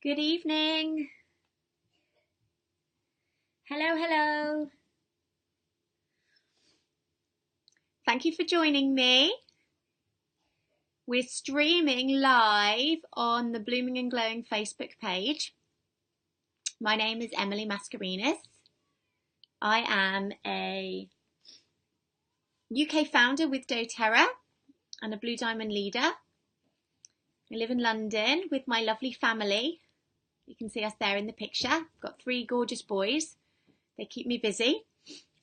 Good evening. Hello, hello. Thank you for joining me. We're streaming live on the Blooming and Glowing Facebook page. My name is Emily Mascarenhas. I am a UK founder with doTERRA and a Blue Diamond leader. I live in London with my lovely family. You can see us there in the picture. I've got 3 gorgeous boys. They keep me busy,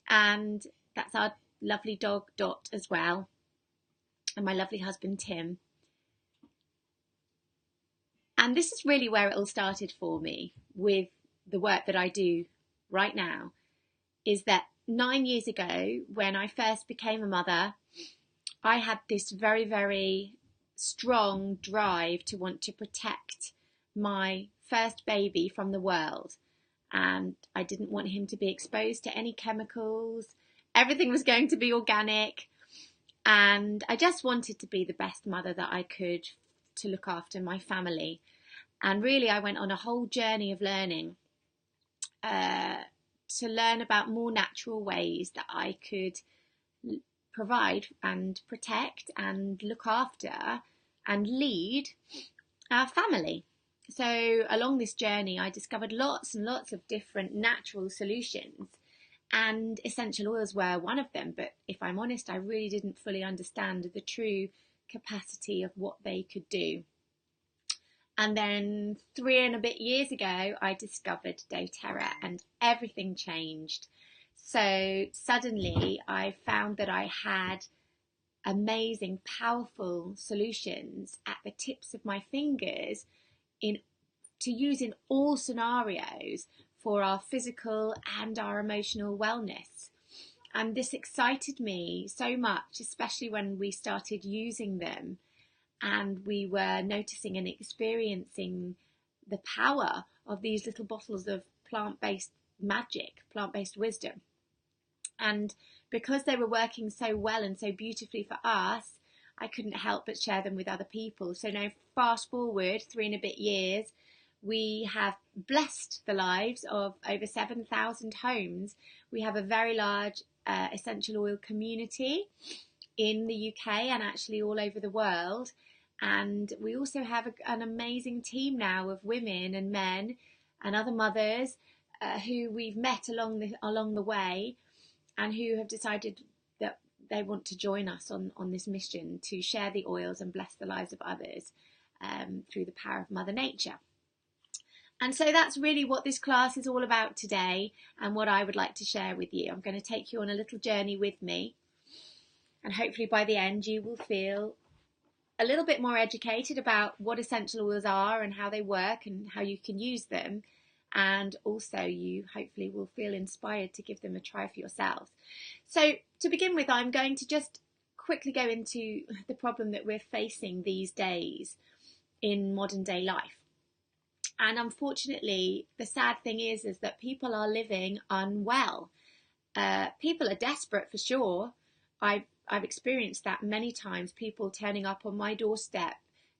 and that's our lovely dog Dot as well, and my lovely husband Tim. And this is really where it all started for me with the work that I do right now, is that 9 years ago, when I first became a mother, I had this very, very strong drive to want to protect my first baby from the world. And I didn't want him to be exposed to any chemicals. Everything was going to be organic. And I just wanted to be the best mother that I could to look after my family. And really, I went on a whole journey of learning to learn about more natural ways that I could provide and protect and look after and lead our family. So along this journey, I discovered lots and lots of different natural solutions, and essential oils were one of them. But if I'm honest, I really didn't fully understand the true capacity of what they could do. And then 3 and a bit years ago, I discovered doTERRA and everything changed. So suddenly I found that I had amazing, powerful solutions at the tips of my fingers to use in all scenarios for our physical and our emotional wellness. And this excited me so much, especially when we started using them and we were noticing and experiencing the power of these little bottles of plant-based magic, plant-based wisdom. And because they were working so well and so beautifully for us, I couldn't help but share them with other people. So now fast forward 3 and a bit years, we have blessed the lives of over 7,000 homes. We have a very large essential oil community in the UK and actually all over the world. And we also have an amazing team now of women and men and other mothers who we've met along the way, and who have decided that they want to join us on this mission to share the oils and bless the lives of others through the power of Mother Nature. And so that's really what this class is all about today, and what I would like to share with you. I'm going to take you on a little journey with me, and hopefully by the end you will feel a little bit more educated about what essential oils are and how they work and how you can use them. And also you hopefully will feel inspired to give them a try for yourselves. So to begin with, I'm going to just quickly go into the problem that we're facing these days in modern day life. And unfortunately, the sad thing is that people are living unwell. People are desperate for sure. I've experienced that many times, people turning up on my doorstep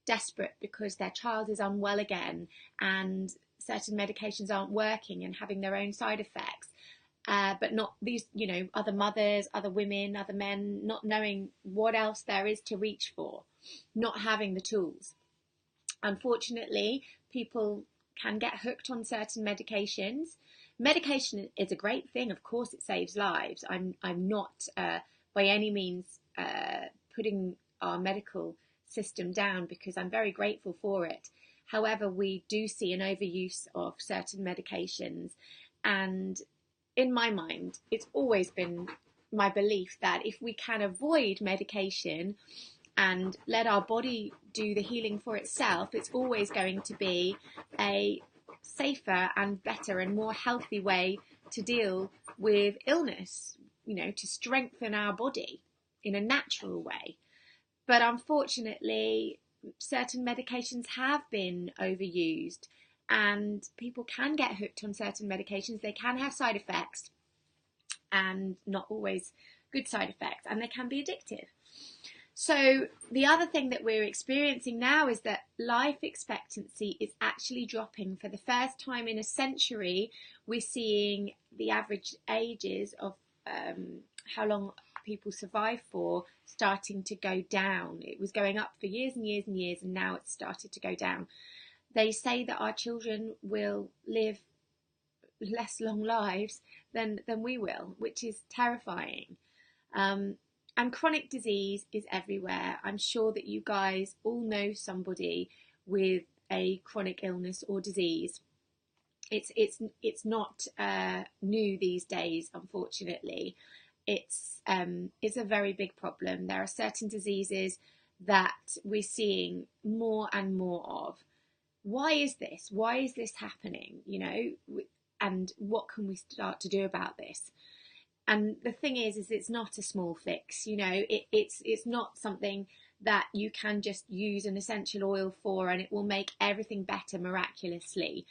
desperate because their child is unwell again and certain medications aren't working and having their own side effects. But not these, other mothers, other women, other men, not knowing what else there is to reach for, not having the tools. Unfortunately, people can get hooked on certain medications. Medication is a great thing. Of course, it saves lives. I'm not by any means putting our medical system down, because I'm very grateful for it. However, we do see an overuse of certain medications. And in my mind, it's always been my belief that if we can avoid medication and let our body do the healing for itself, it's always going to be a safer and better and more healthy way to deal with illness, to strengthen our body in a natural way. But unfortunately, certain medications have been overused, and people can get hooked on certain medications. They can have side effects, and not always good side effects, and they can be addictive. So the other thing that we're experiencing now is that life expectancy is actually dropping. For the first time in a century, we're seeing the average ages of how long people survive for starting to go down. It was going up for years and years and years, and now it's started to go down. They say that our children will live less long lives than we will, which is terrifying. And chronic disease is everywhere. I'm sure that you guys all know somebody with a chronic illness or disease. It's not new these days, unfortunately. It's a very big problem. There are certain diseases that we're seeing more and more of. Why is this? Why is this happening? You know, and what can we start to do about this? And the thing is it's not a small fix. You know, it's not something that you can just use an essential oil for and it will make everything better miraculously.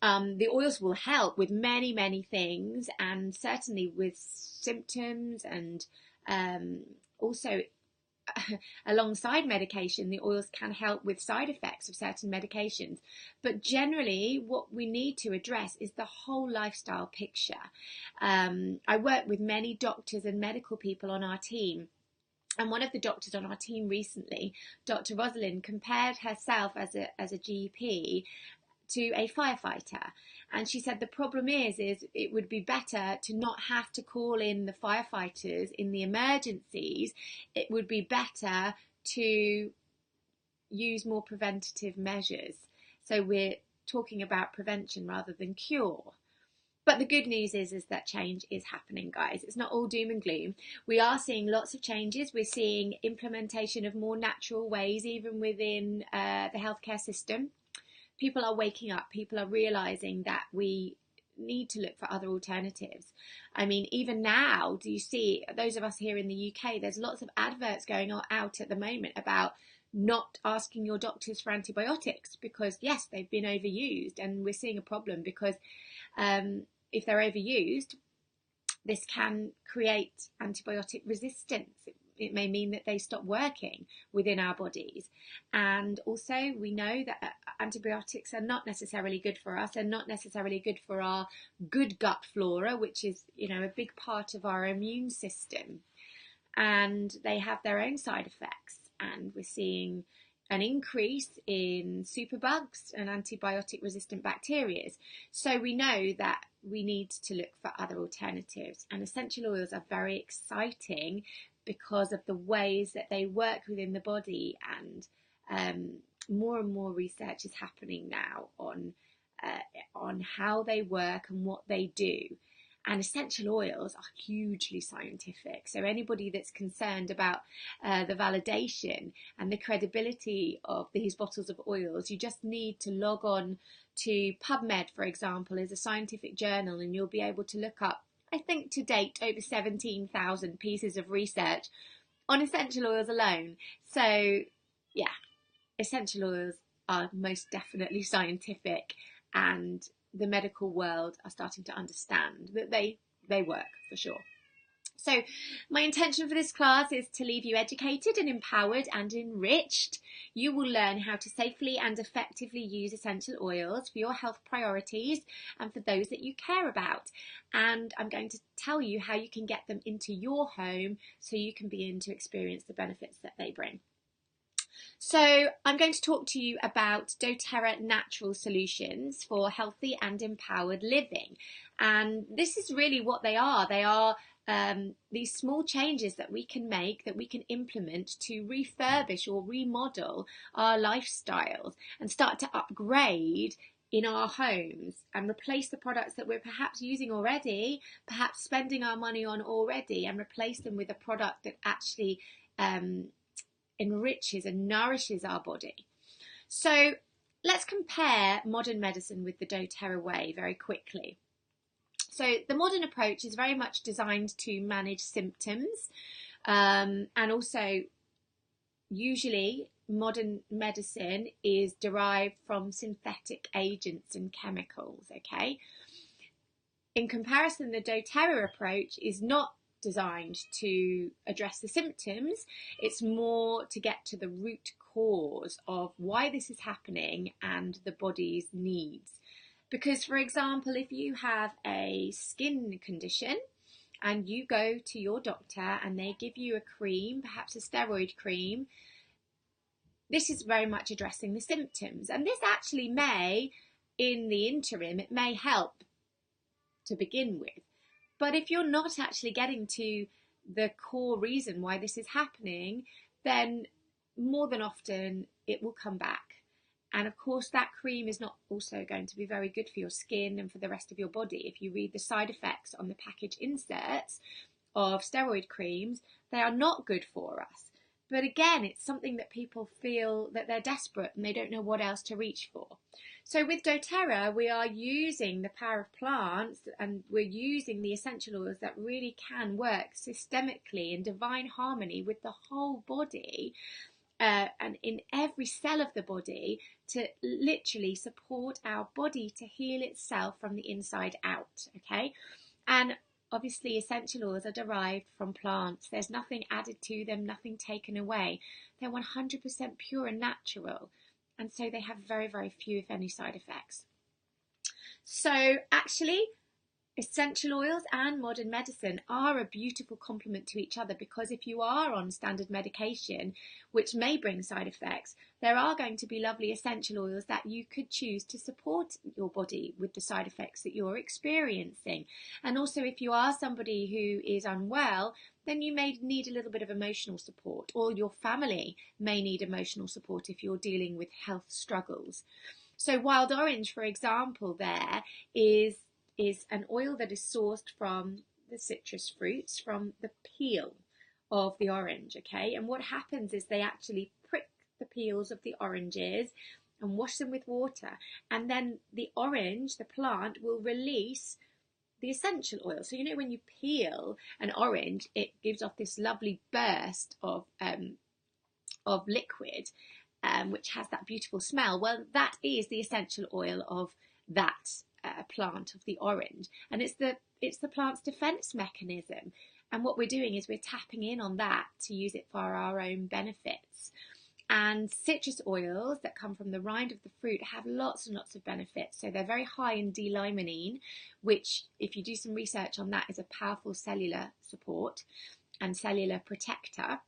The oils will help with many things, and certainly with symptoms, and also alongside medication, the oils can help with side effects of certain medications. But generally, what we need to address is the whole lifestyle picture. I work with many doctors and medical people on our team. And one of the doctors on our team recently, Dr. Rosalind, compared herself as a GP to a firefighter, and she said the problem is it would be better to not have to call in the firefighters in the emergencies. It would be better to use more preventative measures. So we're talking about prevention rather than cure. But the good news is that change is happening, guys. It's not all doom and gloom. We are seeing lots of changes. We're seeing implementation of more natural ways, even within the healthcare system. People are waking up. People are realizing that we need to look for other alternatives. I mean, even now, do you see, those of us here in the UK, there's lots of adverts going out at the moment about not asking your doctors for antibiotics because, yes, they've been overused, and we're seeing a problem because if they're overused, this can create antibiotic resistance. It may mean that they stop working within our bodies. And also we know that antibiotics are not necessarily good for us. They're not necessarily good for our good gut flora, which is, you know, a big part of our immune system. And they have their own side effects. And we're seeing an increase in superbugs and antibiotic resistant bacteria. So we know that we need to look for other alternatives. And essential oils are very exciting because of the ways that they work within the body, and more and more research is happening now on how they work and what they do. And essential oils are hugely scientific. So anybody that's concerned about the validation and the credibility of these bottles of oils, you just need to log on to PubMed, for example, is a scientific journal, and you'll be able to look up, I think to date, over 17,000 pieces of research on essential oils alone. So yeah, essential oils are most definitely scientific, and the medical world are starting to understand that they work for sure. So my intention for this class is to leave you educated and empowered and enriched. You will learn how to safely and effectively use essential oils for your health priorities and for those that you care about. And I'm going to tell you how you can get them into your home so you can begin to experience the benefits that they bring. So I'm going to talk to you about doTERRA natural solutions for healthy and empowered living. And this is really what they are. They are these small changes that we can make, that we can implement to refurbish or remodel our lifestyles and start to upgrade in our homes and replace the products that we're perhaps using already, perhaps spending our money on already, and replace them with a product that actually enriches and nourishes our body. So let's compare modern medicine with the doTERRA way very quickly. So the modern approach is very much designed to manage symptoms, and also usually modern medicine is derived from synthetic agents and chemicals, okay? In comparison, the doTERRA approach is not designed to address the symptoms. It's more to get to the root cause of why this is happening and the body's needs. Because, for example, if you have a skin condition and you go to your doctor and they give you a cream, perhaps a steroid cream, this is very much addressing the symptoms. And this actually may, in the interim, it may help to begin with. But if you're not actually getting to the core reason why this is happening, then more than often it will come back. And of course, that cream is not also going to be very good for your skin and for the rest of your body. If you read the side effects on the package inserts of steroid creams, they are not good for us. But again, it's something that people feel that they're desperate and they don't know what else to reach for. So with doTERRA, we are using the power of plants, and we're using the essential oils that really can work systemically in divine harmony with the whole body and in every cell of the body, to literally support our body to heal itself from the inside out, okay? And obviously, essential oils are derived from plants. There's nothing added to them, nothing taken away. They're 100% pure and natural. And so they have very, very few, if any, side effects. So actually, essential oils and modern medicine are a beautiful complement to each other, because if you are on standard medication, which may bring side effects, there are going to be lovely essential oils that you could choose to support your body with the side effects that you're experiencing. And also, if you are somebody who is unwell, then you may need a little bit of emotional support, or your family may need emotional support if you're dealing with health struggles. So wild orange, for example, there is an oil that is sourced from the citrus fruits, from the peel of the orange, okay? And what happens is they actually prick the peels of the oranges and wash them with water. And then the orange, the plant, will release the essential oil. So, you know, when you peel an orange, it gives off this lovely burst of liquid, which has that beautiful smell. Well, that is the essential oil of that plant, of the orange, and it's the plant's defense mechanism. And what we're doing is we're tapping in on that to use it for our own benefits. And citrus oils that come from the rind of the fruit have lots and lots of benefits. So they're very high in D-limonene, which, if you do some research on that, is a powerful cellular support and cellular protector.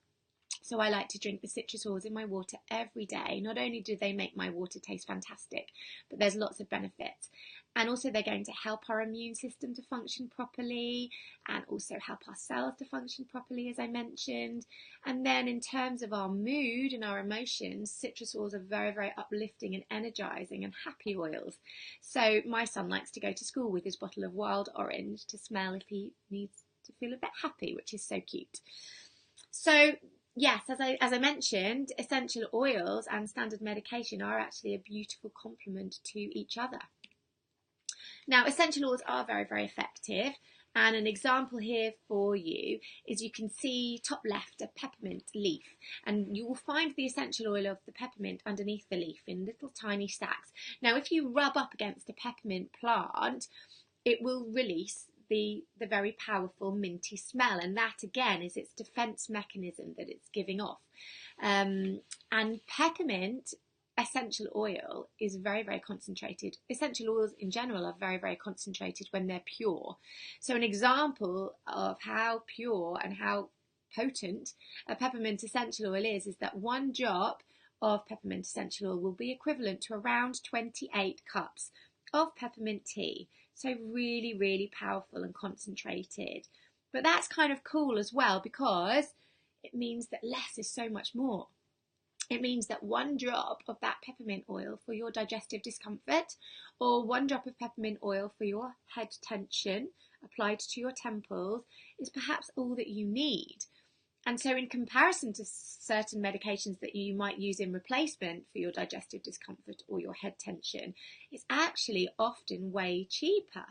So I like to drink the citrus oils in my water every day. Not only do they make my water taste fantastic, but there's lots of benefits. And also they're going to help our immune system to function properly, and also help our cells to function properly, as I mentioned. And then in terms of our mood and our emotions, citrus oils are very, very uplifting and energizing and happy oils. So my son likes to go to school with his bottle of wild orange to smell if he needs to feel a bit happy, which is so cute. So yes, as I mentioned, essential oils and standard medication are actually a beautiful complement to each other. Now, essential oils are very, very effective. And an example here for you is, you can see top left a peppermint leaf, and you will find the essential oil of the peppermint underneath the leaf in little tiny sacs. Now, if you rub up against a peppermint plant, it will release the very powerful minty smell, and that again is its defense mechanism that it's giving off. And peppermint essential oil is very, very concentrated. Essential oils in general are very, very concentrated when they're pure. So an example of how pure and how potent a peppermint essential oil is that 1 drop of peppermint essential oil will be equivalent to around 28 cups of peppermint tea. So really, really powerful and concentrated. But that's kind of cool as well, because it means that less is so much more. It means that 1 drop of that peppermint oil for your digestive discomfort, or 1 drop of peppermint oil for your head tension applied to your temples, is perhaps all that you need. And so in comparison to certain medications that you might use in replacement for your digestive discomfort or your head tension, it's actually often way cheaper.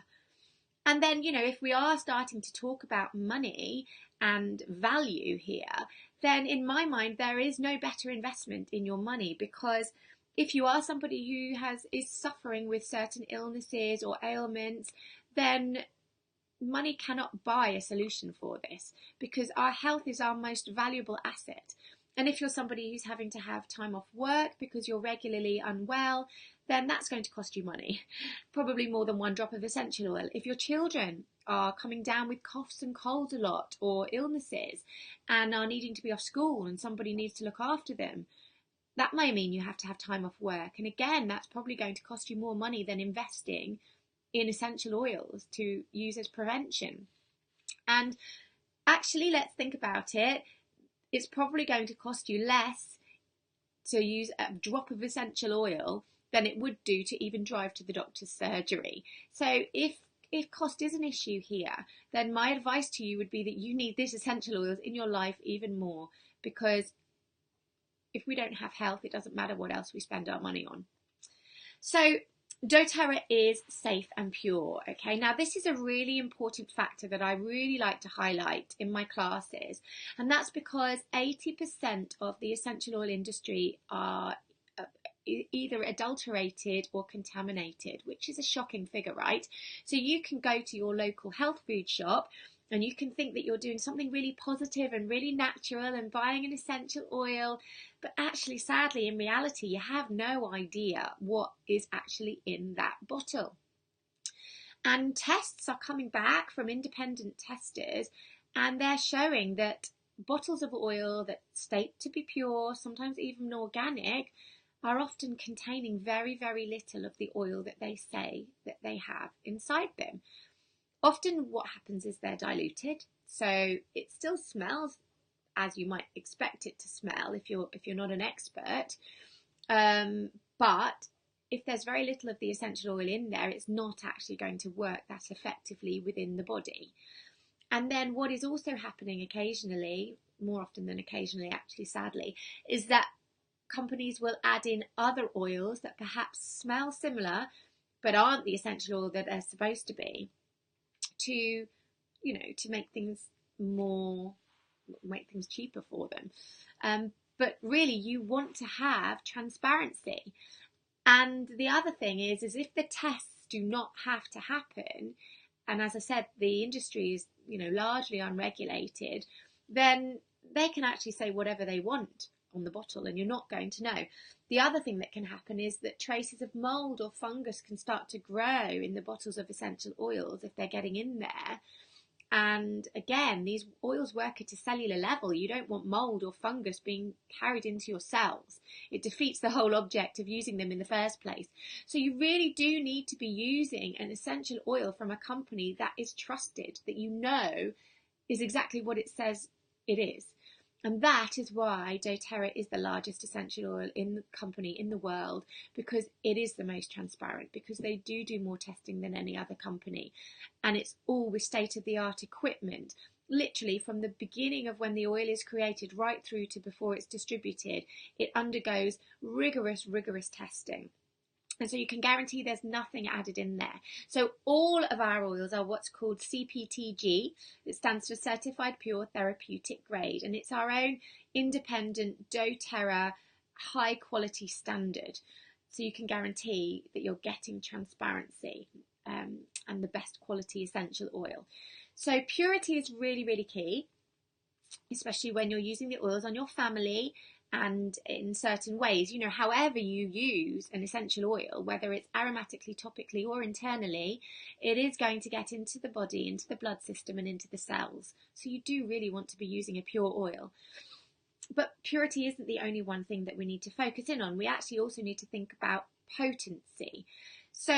And then, you know, if we are starting to talk about money and value here, then in my mind, there is no better investment in your money, because if you are somebody who is suffering with certain illnesses or ailments, then money cannot buy a solution for this, because our health is our most valuable asset. And if you're somebody who's having to have time off work because you're regularly unwell, then that's going to cost you money, probably more than one drop of essential oil. If your children are coming down with coughs and colds a lot, or illnesses, and are needing to be off school and somebody needs to look after them, that may mean you have to have time off work. And again, that's probably going to cost you more money than investing in essential oils to use as prevention. And actually, let's think about it. It's probably going to cost you less to use a drop of essential oil than it would do to even drive to the doctor's surgery. So if cost is an issue here, then my advice to you would be that you need these essential oils in your life even more, because if we don't have health, it doesn't matter what else we spend our money on. So doTERRA is safe and pure. Okay, now this is a really important factor that I really like to highlight in my classes, and that's because 80% of the essential oil industry are either adulterated or contaminated, which is a shocking figure, right? So you can go to your local health food shop and you can think that you're doing something really positive and really natural and buying an essential oil, but actually, sadly, in reality, you have no idea what is actually in that bottle. And tests are coming back from independent testers, and they're showing that bottles of oil that state to be pure, sometimes even organic, are often containing very, very little of the oil that they say that they have inside them. Often what happens is they're diluted, so it still smells as you might expect it to smell if you're not an expert. But if there's very little of the essential oil in there, it's not actually going to work that effectively within the body. And then what is also happening occasionally, more often than occasionally actually, sadly, is that companies will add in other oils that perhaps smell similar but aren't the essential oil that they're supposed to be, to make things cheaper for them. But really, you want to have transparency. And the other thing is if the tests do not have to happen, and as I said, the industry is largely unregulated, then they can actually say whatever they want on the bottle and you're not going to know. The other thing that can happen is that traces of mold or fungus can start to grow in the bottles of essential oils if they're getting in there. And again, these oils work at a cellular level. You don't want mold or fungus being carried into your cells. It defeats the whole object of using them in the first place. So you really do need to be using an essential oil from a company that is trusted, that you know is exactly what it says it is. And that is why doTERRA is the largest essential oil company in the world, because it is the most transparent, because they do more testing than any other company. And it's all with state-of-the-art equipment, literally from the beginning of when the oil is created right through to before it's distributed. It undergoes rigorous testing. And so you can guarantee there's nothing added in there. So all of our oils are what's called CPTG. It stands for Certified Pure Therapeutic Grade. And it's our own independent doTERRA high quality standard. So you can guarantee that you're getting transparency and the best quality essential oil. So purity is really, really key, especially when you're using the oils on your family and in certain ways. However you use an essential oil, whether it's aromatically, topically or internally, it is going to get into the body, into the blood system and into the cells. So you do really want to be using a pure oil. But purity isn't the only one thing that we need to focus in on. We actually also need to think about potency. So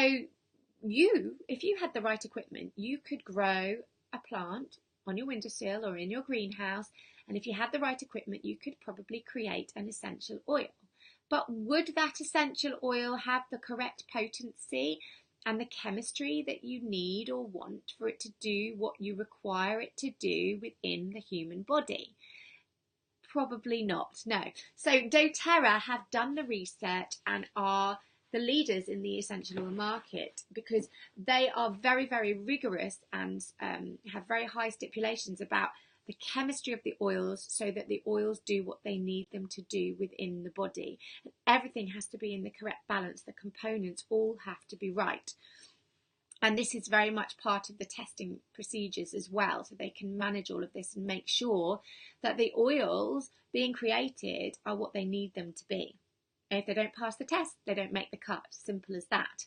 if you had the right equipment, you could grow a plant on your windowsill or in your greenhouse, and if you had the right equipment, you could probably create an essential oil. But would that essential oil have the correct potency and the chemistry that you need or want for it to do what you require it to do within the human body? Probably not, no. So doTERRA have done the research and are the leaders in the essential oil market, because they are very, very rigorous and have very high stipulations about the chemistry of the oils, so that the oils do what they need them to do within the body. And everything has to be in the correct balance. The components all have to be right. And this is very much part of the testing procedures as well, so they can manage all of this and make sure that the oils being created are what they need them to be. And if they don't pass the test, they don't make the cut. Simple as that.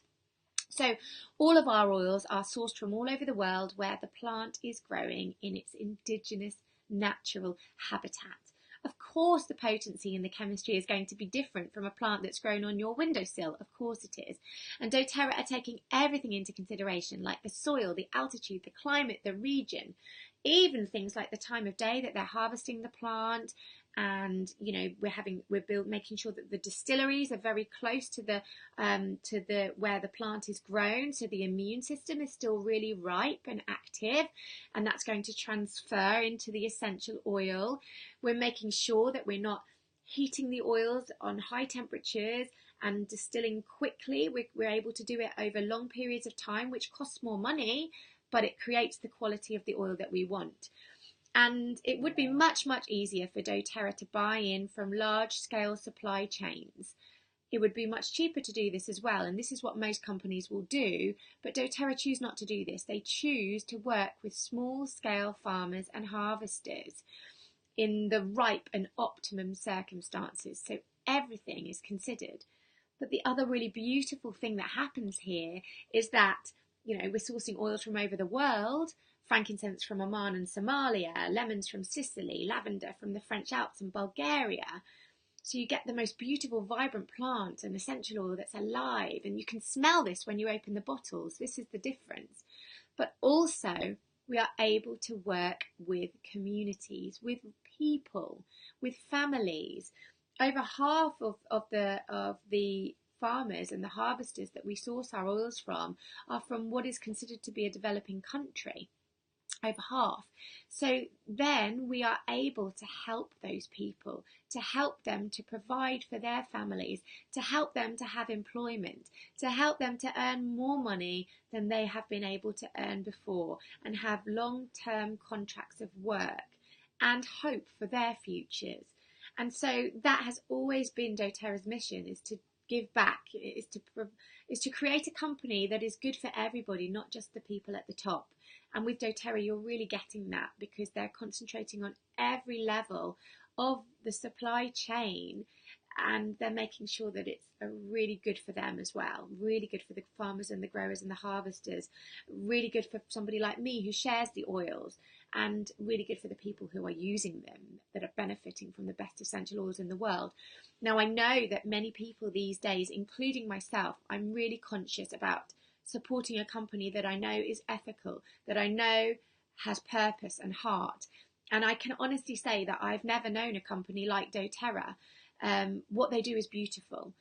So all of our oils are sourced from all over the world where the plant is growing in its indigenous natural habitat. Of course, the potency and the chemistry is going to be different from a plant that's grown on your windowsill. Of course it is. And doTERRA are taking everything into consideration, like the soil, the altitude, the climate, the region, even things like the time of day that they're harvesting the plant. And we're making sure that the distilleries are very close to the where the plant is grown, so the immune system is still really ripe and active, and that's going to transfer into the essential oil. We're making sure that we're not heating the oils on high temperatures and distilling quickly. We're able to do it over long periods of time, which costs more money, but it creates the quality of the oil that we want. And it would be much, much easier for doTERRA to buy in from large-scale supply chains. It would be much cheaper to do this as well, and this is what most companies will do, but doTERRA choose not to do this. They choose to work with small-scale farmers and harvesters in the ripe and optimum circumstances, so everything is considered. But the other really beautiful thing that happens here is that, we're sourcing oils from over the world, frankincense from Oman and Somalia, lemons from Sicily, lavender from the French Alps and Bulgaria. So you get the most beautiful, vibrant plant and essential oil that's alive, and you can smell this when you open the bottles. This is the difference. But also, we are able to work with communities, with people, with families. Over half of the farmers and the harvesters that we source our oils from are from what is considered to be a developing country. Over half. So then we are able to help those people, to help them to provide for their families, to help them to have employment, to help them to earn more money than they have been able to earn before, and have long-term contracts of work and hope for their futures. And so that has always been doTERRA's mission, is to give back, is to create a company that is good for everybody, not just the people at the top. And with doTERRA, you're really getting that, because they're concentrating on every level of the supply chain, and they're making sure that it's really good for them as well. Really good for the farmers and the growers and the harvesters. Really good for somebody like me who shares the oils, and really good for the people who are using them, that are benefiting from the best essential oils in the world. Now, I know that many people these days, including myself, I'm really conscious about supporting a company that I know is ethical, that I know has purpose and heart. And I can honestly say that I've never known a company like doTERRA. What they do is beautiful,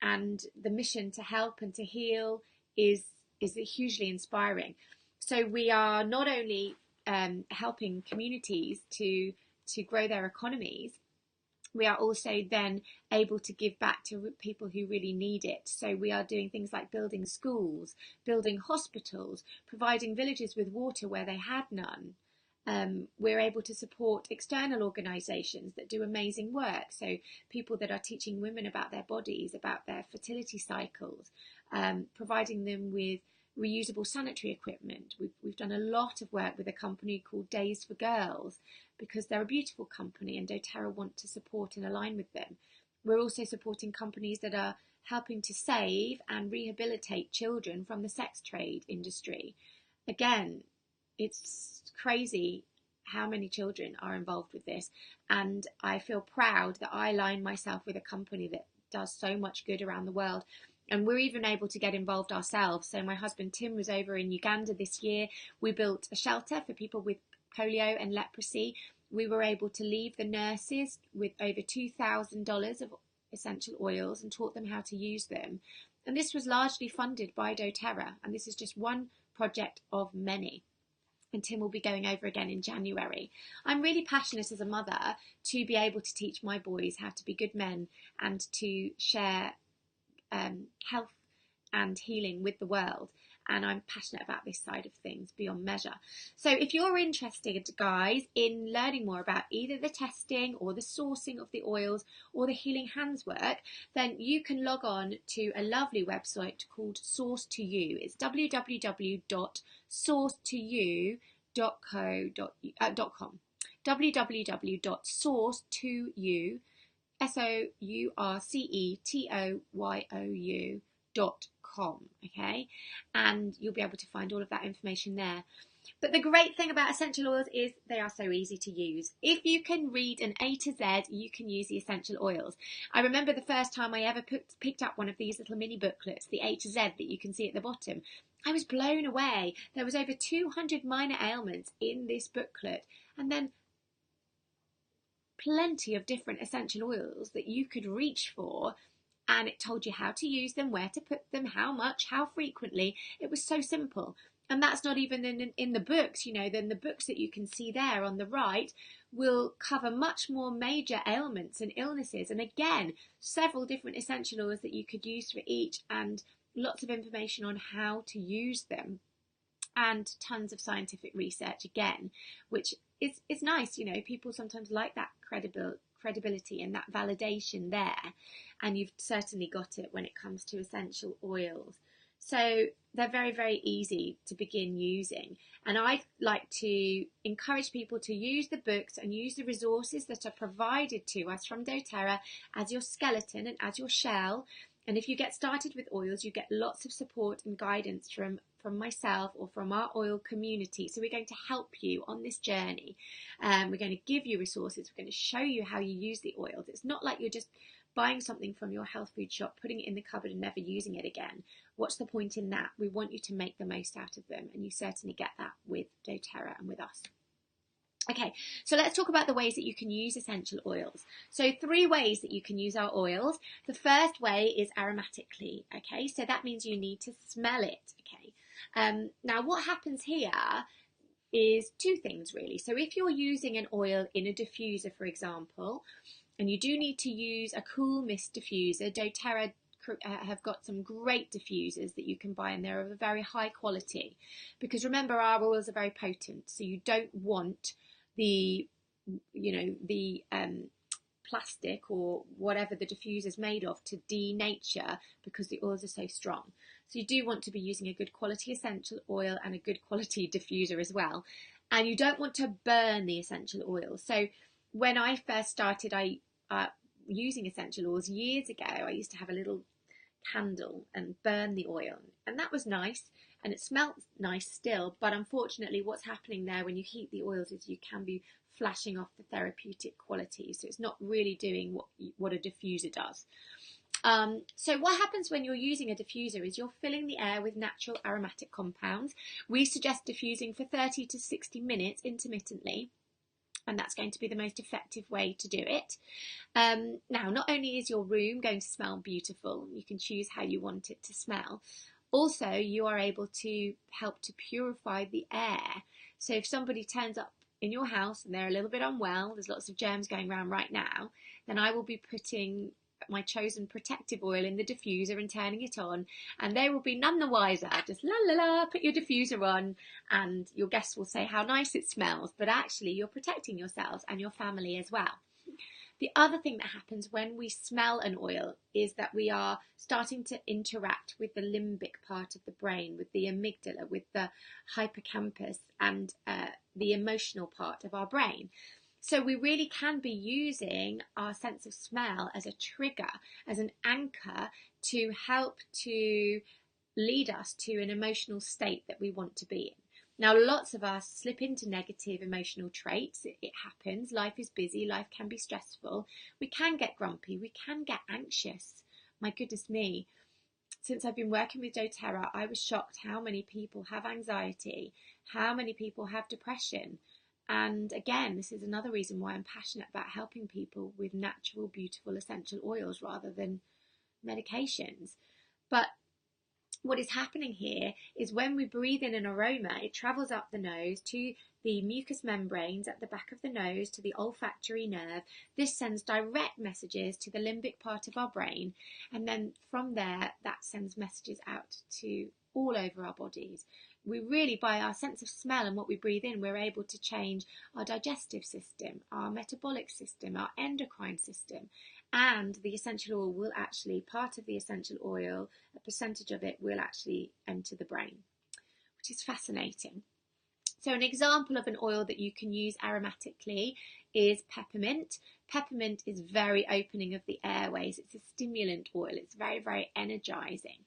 and the mission to help and to heal is hugely inspiring. So we are not only helping communities to grow their economies, we are also then able to give back to people who really need it. So we are doing things like building schools, building hospitals, providing villages with water where they had none. We're able to support external organisations that do amazing work. So people that are teaching women about their bodies, about their fertility cycles, providing them with reusable sanitary equipment. We've done a lot of work with a company called Days for Girls, because they're a beautiful company and doTERRA want to support and align with them. We're also supporting companies that are helping to save and rehabilitate children from the sex trade industry. Again, it's crazy how many children are involved with this, and I feel proud that I align myself with a company that does so much good around the world. And we're even able to get involved ourselves. So my husband Tim was over in Uganda this year. We built a shelter for people with polio and leprosy. We were able to leave the nurses with over $2,000 of essential oils and taught them how to use them. And this was largely funded by doTERRA. And this is just one project of many. And Tim will be going over again in January. I'm really passionate as a mother to be able to teach my boys how to be good men and to share health and healing with the world. and I'm passionate about this side of things beyond measure. So if you're interested, guys, in learning more about either the testing or the sourcing of the oils or the healing hands work, then you can log on to a lovely website called Source to You. It's www.sourcetoyou.com. www.sourcetoyou, sourcetoyou.com. Okay, and you'll be able to find all of that information there. But the great thing about essential oils is they are so easy to use. If you can read an A to Z, you can use the essential oils. I remember the first time I ever picked up one of these little mini booklets, the A to Z that you can see at the bottom. I was blown away. There was over 200 minor ailments in this booklet, and then plenty of different essential oils that you could reach for, and it told you how to use them, where to put them, how much, how frequently. It was so simple. And that's not even in the books, you know. Then the books that you can see there on the right will cover much more major ailments and illnesses, and again, several different essential oils that you could use for each, and lots of information on how to use them, and tons of scientific research again, which is nice. You know, people sometimes like that credibility and that validation there, and you've certainly got it when it comes to essential oils. So they're very, very easy to begin using, and I'd like to encourage people to use the books and use the resources that are provided to us from doTERRA as your skeleton and as your shell. And if you get started with oils, you get lots of support and guidance from myself or from our oil community. So we're going to help you on this journey. We're going to give you resources. We're going to show you how you use the oils. It's not like you're just buying something from your health food shop, putting it in the cupboard and never using it again. What's the point in that? We want you to make the most out of them, and you certainly get that with doTERRA and with us. Okay, so let's talk about the ways that you can use essential oils. So 3 ways that you can use our oils. The first way is aromatically, okay? So that means you need to smell it, okay? Now what happens here is 2 things really. So if you're using an oil in a diffuser, for example, and you do need to use a cool mist diffuser, doTERRA have got some great diffusers that you can buy, and they're of a very high quality, because remember, our oils are very potent, so you don't want the plastic or whatever the diffuser is made of to denature, because the oils are so strong. So you do want to be using a good quality essential oil and a good quality diffuser as well, and you don't want to burn the essential oils. So when I first started using essential oils years ago, I used to have a little candle and burn the oil, and that was nice, and it smelled nice still, but unfortunately what's happening there when you heat the oils is you can be flashing off the therapeutic qualities, so it's not really doing what a diffuser does. So what happens when you're using a diffuser is you're filling the air with natural aromatic compounds. We suggest diffusing for 30 to 60 minutes intermittently, and that's going to be the most effective way to do it. Now, not only is your room going to smell beautiful, you can choose how you want it to smell, also you are able to help to purify the air. So if somebody turns up in your house and they're a little bit unwell, there's lots of germs going around right now, then I will be putting my chosen protective oil in the diffuser and turning it on, and they will be none the wiser. Just la la la, put your diffuser on, and your guests will say how nice it smells, but actually you're protecting yourselves and your family as well. The other thing that happens when we smell an oil is that we are starting to interact with the limbic part of the brain, with the amygdala, with the hippocampus, and the emotional part of our brain. So we really can be using our sense of smell as a trigger, as an anchor, to help to lead us to an emotional state that we want to be in. Now, lots of us slip into negative emotional traits. It happens. Life is busy. Life can be stressful. We can get grumpy. We can get anxious. My goodness me. Since I've been working with doTERRA, I was shocked how many people have anxiety, how many people have depression. And again, this is another reason why I'm passionate about helping people with natural, beautiful, essential oils rather than medications. But what is happening here is when we breathe in an aroma, it travels up the nose to the mucous membranes at the back of the nose, to the olfactory nerve. This sends direct messages to the limbic part of our brain, and then from there that sends messages out to all over our bodies. We really, by our sense of smell and what we breathe in, we're able to change our digestive system, our metabolic system, our endocrine system. And the essential oil will actually, part of the essential oil, a percentage of it will actually enter the brain, which is fascinating. So an example of an oil that you can use aromatically is peppermint. Peppermint is very opening of the airways. It's a stimulant oil. It's very, very energizing.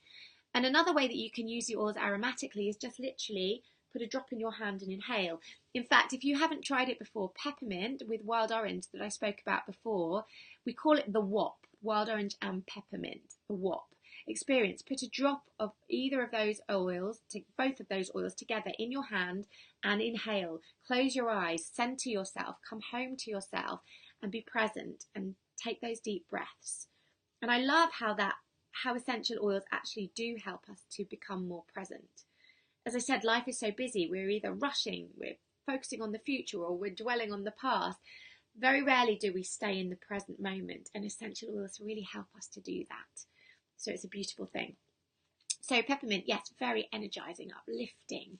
And another way that you can use the oils aromatically is just literally put a drop in your hand and inhale. In fact, if you haven't tried it before, peppermint with wild orange that I spoke about before, we call it the WOP, wild orange and peppermint, the WOP. Experience, put a drop of either of those oils, both of those oils together in your hand and inhale. Close your eyes, center yourself, come home to yourself and be present and take those deep breaths. And I love how essential oils actually do help us to become more present. As I said, life is so busy. We're either rushing, we're focusing on the future, or we're dwelling on the past. Very rarely do we stay in the present moment, and essential oils really help us to do that. So it's a beautiful thing. So peppermint, yes, very energizing, uplifting.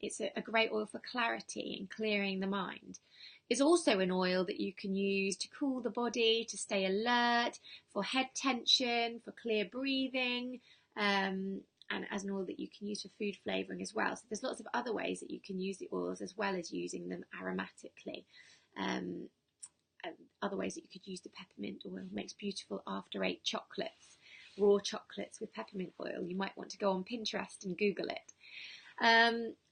It's a great oil for clarity and clearing the mind. It's also an oil that you can use to cool the body, to stay alert, for head tension, for clear breathing, and as an oil that you can use for food flavouring as well. So there's lots of other ways that you can use the oils as well as using them aromatically. Other ways that you could use the peppermint oil makes beautiful after 8 chocolates, raw chocolates with peppermint oil. You might want to go on Pinterest and Google it.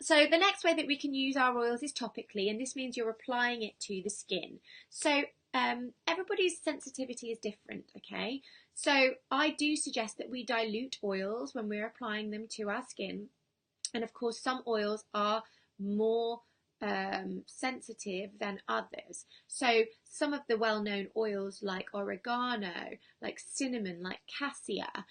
So the next way that we can use our oils is topically, and this means you're applying it to the skin. So everybody's sensitivity is different, okay? So I do suggest that we dilute oils when we're applying them to our skin. And of course, some oils are more sensitive than others. So some of the well-known oils like oregano, like cinnamon, like cassia,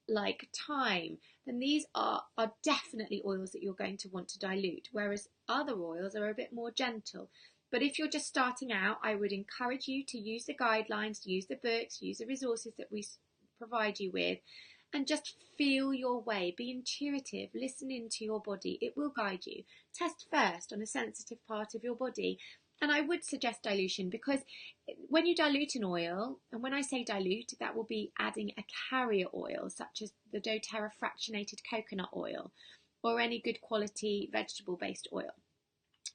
like thyme, then these are definitely oils that you're going to want to dilute, whereas other oils are a bit more gentle. But if you're just starting out, I would encourage you to use the guidelines, use the books, use the resources that we provide you with, and just feel your way. Be intuitive, listen into your body. It will guide you. Test first on a sensitive part of your body. And I would suggest dilution, because when you dilute an oil, and when I say dilute, that will be adding a carrier oil, such as the doTERRA fractionated coconut oil, or any good quality vegetable-based oil.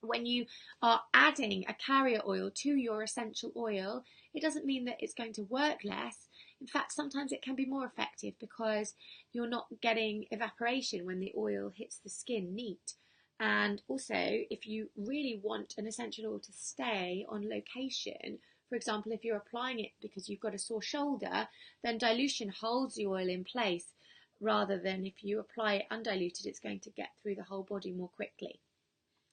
When you are adding a carrier oil to your essential oil, it doesn't mean that it's going to work less. In fact, sometimes it can be more effective because you're not getting evaporation when the oil hits the skin neat. And also, if you really want an essential oil to stay on location, for example, if you're applying it because you've got a sore shoulder, then dilution holds the oil in place, rather than if you apply it undiluted, it's going to get through the whole body more quickly.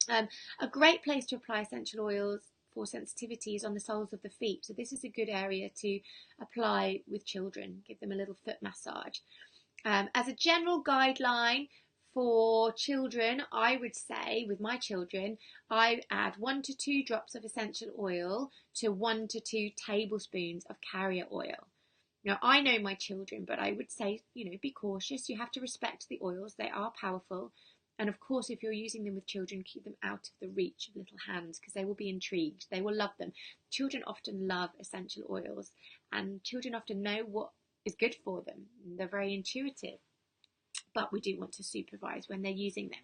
A great place to apply essential oils for sensitivity is on the soles of the feet. So this is a good area to apply with children. Give them a little foot massage. As a general guideline for children, I would say with my children, I add 1 to 2 drops of essential oil to 1 to 2 tablespoons of carrier oil. Now, I know my children, but I would say, be cautious. You have to respect the oils. They are powerful. And of course, if you're using them with children, keep them out of the reach of little hands, because they will be intrigued. They will love them. Children often love essential oils, and children often know what is good for them. They're very intuitive, but we do want to supervise when they're using them.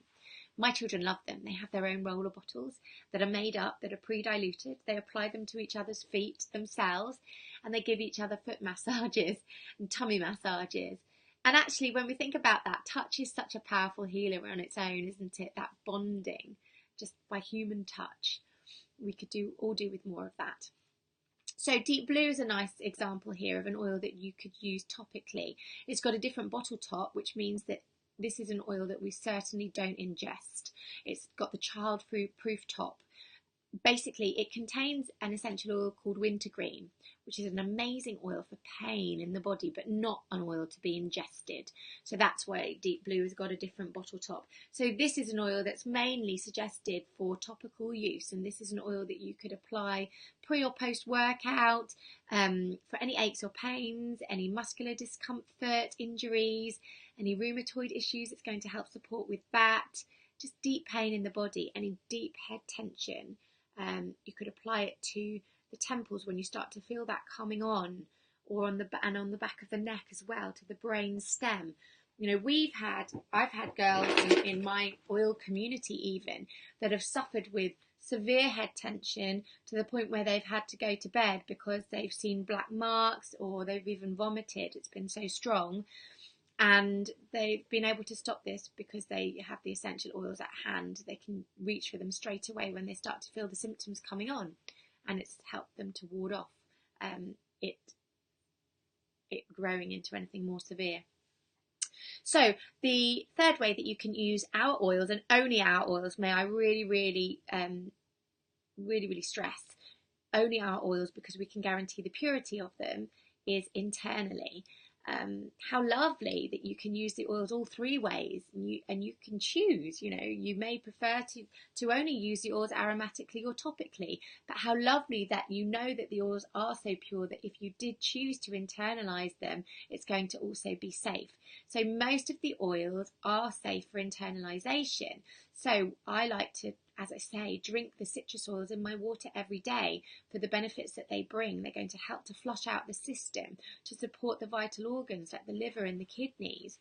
My children love them. They have their own roller bottles that are made up, that are pre-diluted. They apply them to each other's feet themselves, and they give each other foot massages and tummy massages. And actually, when we think about that, touch is such a powerful healer on its own, isn't it? That bonding, just by human touch. We could all do with more of that. So Deep Blue is a nice example here of an oil that you could use topically. It's got a different bottle top, which means that this is an oil that we certainly don't ingest. It's got the child-proof top. Basically, it contains an essential oil called wintergreen, which is an amazing oil for pain in the body, but not an oil to be ingested. So that's why Deep Blue has got a different bottle top. So this is an oil that's mainly suggested for topical use, and this is an oil that you could apply pre or post workout for any aches or pains, any muscular discomfort, injuries, any rheumatoid issues. It's going to help support with that. Just deep pain in the body, any deep head tension. You could apply it to the temples when you start to feel that coming on, or on the back of the neck as well, to the brain stem. You know, I've had girls in my oil community even that have suffered with severe head tension to the point where they've had to go to bed because they've seen black marks or they've even vomited. It's been so strong. And they've been able to stop this because they have the essential oils at hand. They can reach for them straight away when they start to feel the symptoms coming on. And it's helped them to ward off it growing into anything more severe. So the third way that you can use our oils, and only our oils, may I really stress, only our oils, because we can guarantee the purity of them, is internally. How lovely that you can use the oils all three ways, and you can choose. You know, you may prefer to only use the oils aromatically or topically, but how lovely that you know that the oils are so pure that if you did choose to internalize them, it's going to also be safe. So most of the oils are safe for internalization. So I like to, as I say, drink the citrus oils in my water every day for the benefits that they bring. They're going to help to flush out the system, to support the vital organs like the liver and the kidneys.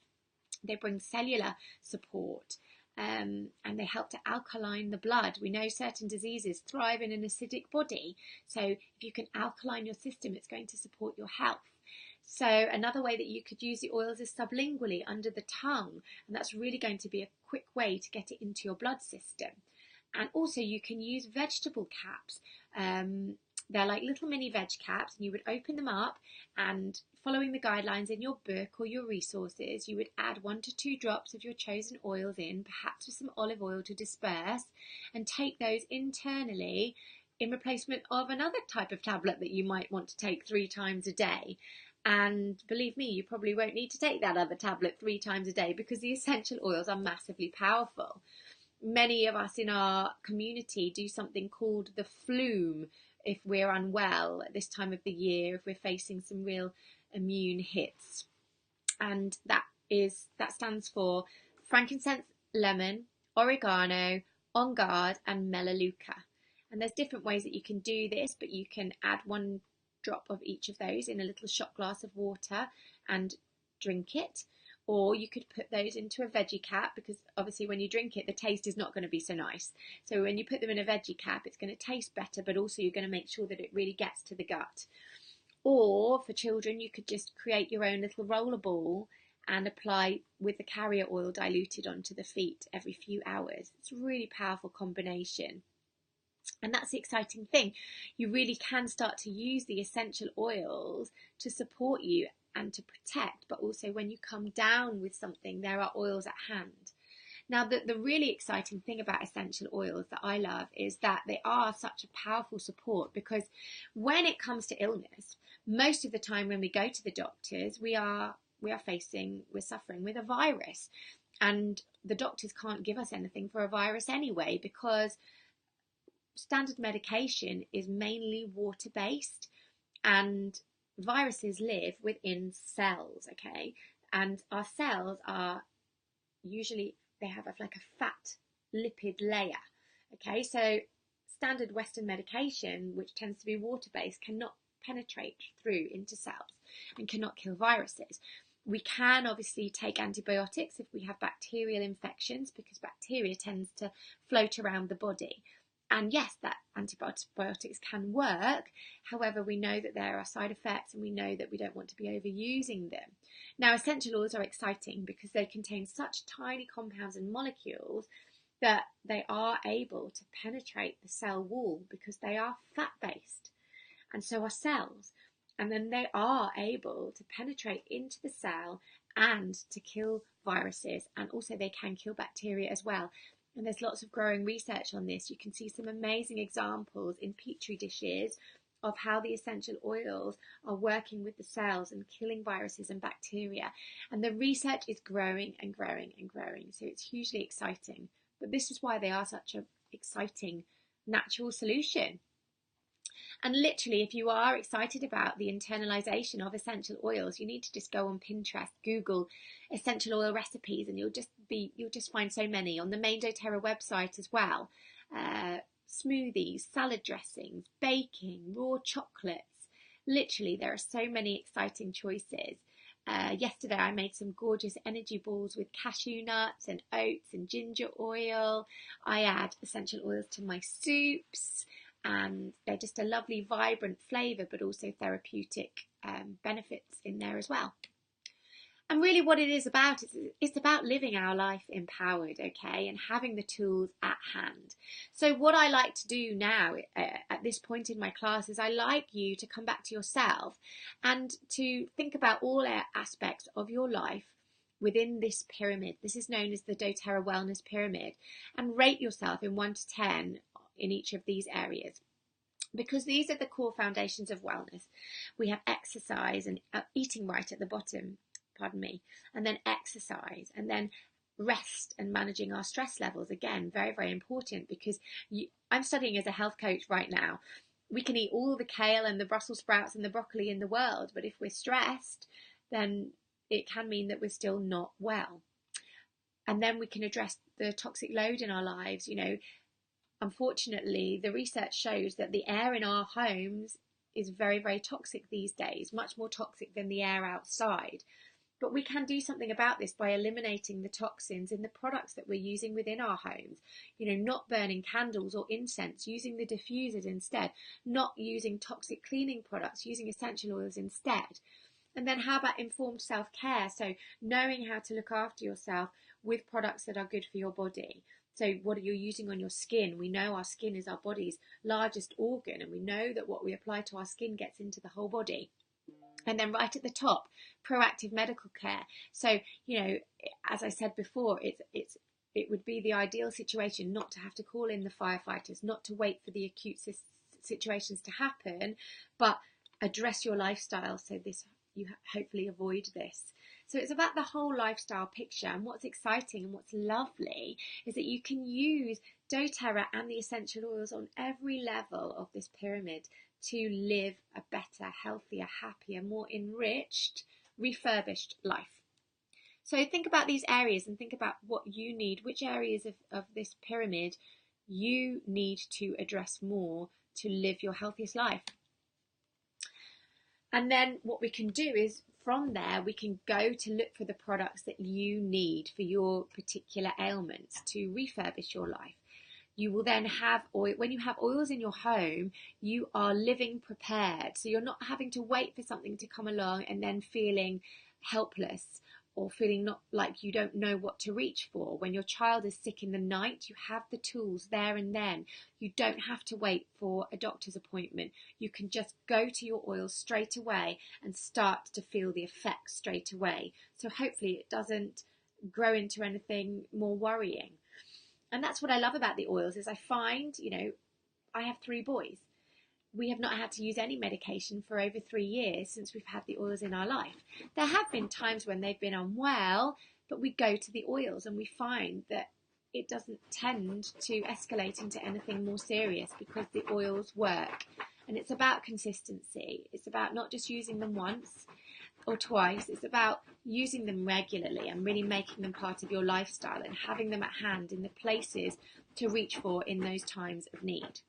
They bring cellular support, and they help to alkaline the blood. We know certain diseases thrive in an acidic body. So if you can alkaline your system, it's going to support your health. So another way that you could use the oils is sublingually, under the tongue, and that's really going to be a quick way to get it into your blood system. And also you can use vegetable caps. They're like little mini veg caps, and you would open them up, and following the guidelines in your book or your resources, you would add 1 to 2 drops of your chosen oils in, perhaps with some olive oil to disperse, and take those internally in replacement of another type of tablet that you might want to take 3 times a day. And believe me, you probably won't need to take that other tablet 3 times a day, because the essential oils are massively powerful. Many of us in our community do something called the flume if we're unwell at this time of the year, if we're facing some real immune hits. And that stands for frankincense, lemon, oregano, on guard, and melaleuca. And there's different ways that you can do this, but you can add 1 drop of each of those in a little shot glass of water and drink it. Or you could put those into a veggie cap, because obviously when you drink it, the taste is not going to be so nice. So when you put them in a veggie cap, it's going to taste better, but also you're going to make sure that it really gets to the gut. Or for children, you could just create your own little roller ball and apply with the carrier oil diluted onto the feet every few hours. It's a really powerful combination. And that's the exciting thing. You really can start to use the essential oils to support you and to protect, but also when you come down with something, there are oils at hand. Now, the really exciting thing about essential oils that I love is that they are such a powerful support, because when it comes to illness, most of the time when we go to the doctors, we're suffering with a virus, and the doctors can't give us anything for a virus anyway, because standard medication is mainly water-based, and viruses live within cells, okay? And our cells are usually, they have like a fat lipid layer, okay? So standard Western medication, which tends to be water-based, cannot penetrate through into cells and cannot kill viruses. We can obviously take antibiotics if we have bacterial infections, because bacteria tends to float around the body. And yes, that antibiotics can work. However, we know that there are side effects, and we know that we don't want to be overusing them. Now, essential oils are exciting because they contain such tiny compounds and molecules that they are able to penetrate the cell wall, because they are fat-based, and so are cells. And then they are able to penetrate into the cell and to kill viruses, and also they can kill bacteria as well. And there's lots of growing research on this. You can see some amazing examples in petri dishes of how the essential oils are working with the cells and killing viruses and bacteria. And the research is growing and growing and growing. So it's hugely exciting. But this is why they are such an exciting natural solution. And literally, if you are excited about the internalization of essential oils, you need to just go on Pinterest, Google essential oil recipes, and you'll just find so many on the main doTERRA website as well. Smoothies, salad dressings, baking, raw chocolates. Literally, there are so many exciting choices. Yesterday I made some gorgeous energy balls with cashew nuts and oats and ginger oil. I add essential oils to my soups, and they're just a lovely vibrant flavour, but also therapeutic benefits in there as well. And really what it is about is it's about living our life empowered, okay, and having the tools at hand. So what I like to do now at this point in my class is I like you to come back to yourself and to think about all aspects of your life within this pyramid. This is known as the doTERRA Wellness Pyramid, and rate yourself in 1 to 10 in each of these areas. Because these are the core foundations of wellness. We have exercise and eating right at the bottom, and then exercise, and then rest and managing our stress levels. Again, very, very important, because I'm studying as a health coach right now. We can eat all the kale and the Brussels sprouts and the broccoli in the world, but if we're stressed, then it can mean that we're still not well. And then we can address the toxic load in our lives. Unfortunately, the research shows that the air in our homes is very, very toxic these days, much more toxic than the air outside. But we can do something about this by eliminating the toxins in the products that we're using within our homes. Not burning candles or incense, using the diffusers instead, not using toxic cleaning products, using essential oils instead. And then how about informed self-care? So knowing how to look after yourself with products that are good for your body. So what are you using on your skin? We know our skin is our body's largest organ, and we know that what we apply to our skin gets into the whole body. And then right at the top, proactive medical care. So, as I said before, it would be the ideal situation not to have to call in the firefighters, not to wait for the acute situations to happen, but address your lifestyle so you hopefully avoid this. So it's about the whole lifestyle picture. And what's exciting and what's lovely is that you can use doTERRA and the essential oils on every level of this pyramid to live a better, healthier, happier, more enriched, refurbished life. So think about these areas and think about what you need, which areas of this pyramid you need to address more to live your healthiest life. And then what we can do is from there, we can go to look for the products that you need for your particular ailments to refurbish your life. You will then have oil. When you have oils in your home, you are living prepared. So you're not having to wait for something to come along and then feeling helpless or feeling not like you don't know what to reach for. When your child is sick in the night, you have the tools there and then. You don't have to wait for a doctor's appointment. You can just go to your oils straight away and start to feel the effects straight away. So hopefully it doesn't grow into anything more worrying. And that's what I love about the oils is I find, I have 3 boys. We have not had to use any medication for over 3 years since we've had the oils in our life. There have been times when they've been unwell, but we go to the oils and we find that it doesn't tend to escalate into anything more serious because the oils work. And it's about consistency. It's about not just using them once or twice. It's about using them regularly and really making them part of your lifestyle and having them at hand in the places to reach for in those times of need.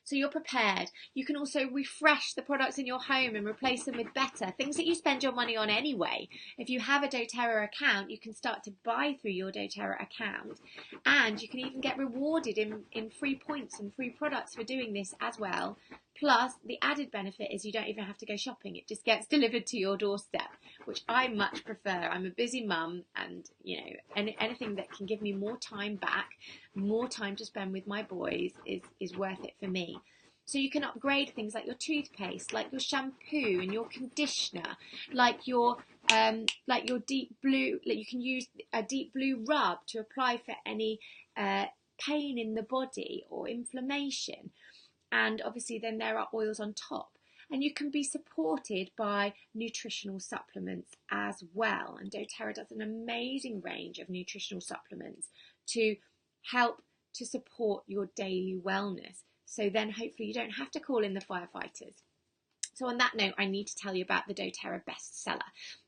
So you're prepared. You can also refresh the products in your home and replace them with better things that you spend your money on anyway. If you have a doTERRA account, you can start to buy through your doTERRA account, and you can even get rewarded in free points and free products for doing this as well. Plus, the added benefit is you don't even have to go shopping. It just gets delivered to your doorstep, which I much prefer. I'm a busy mum, and anything that can give me more time back, more time to spend with my boys is worth it for me. So you can upgrade things like your toothpaste, like your shampoo and your conditioner, like your deep blue. Like you can use a deep blue rub to apply for any pain in the body or inflammation. And obviously then there are oils on top. And you can be supported by nutritional supplements as well. And doTERRA does an amazing range of nutritional supplements to help to support your daily wellness. So then hopefully you don't have to call in the firefighters. So on that note, I need to tell you about the doTERRA bestseller.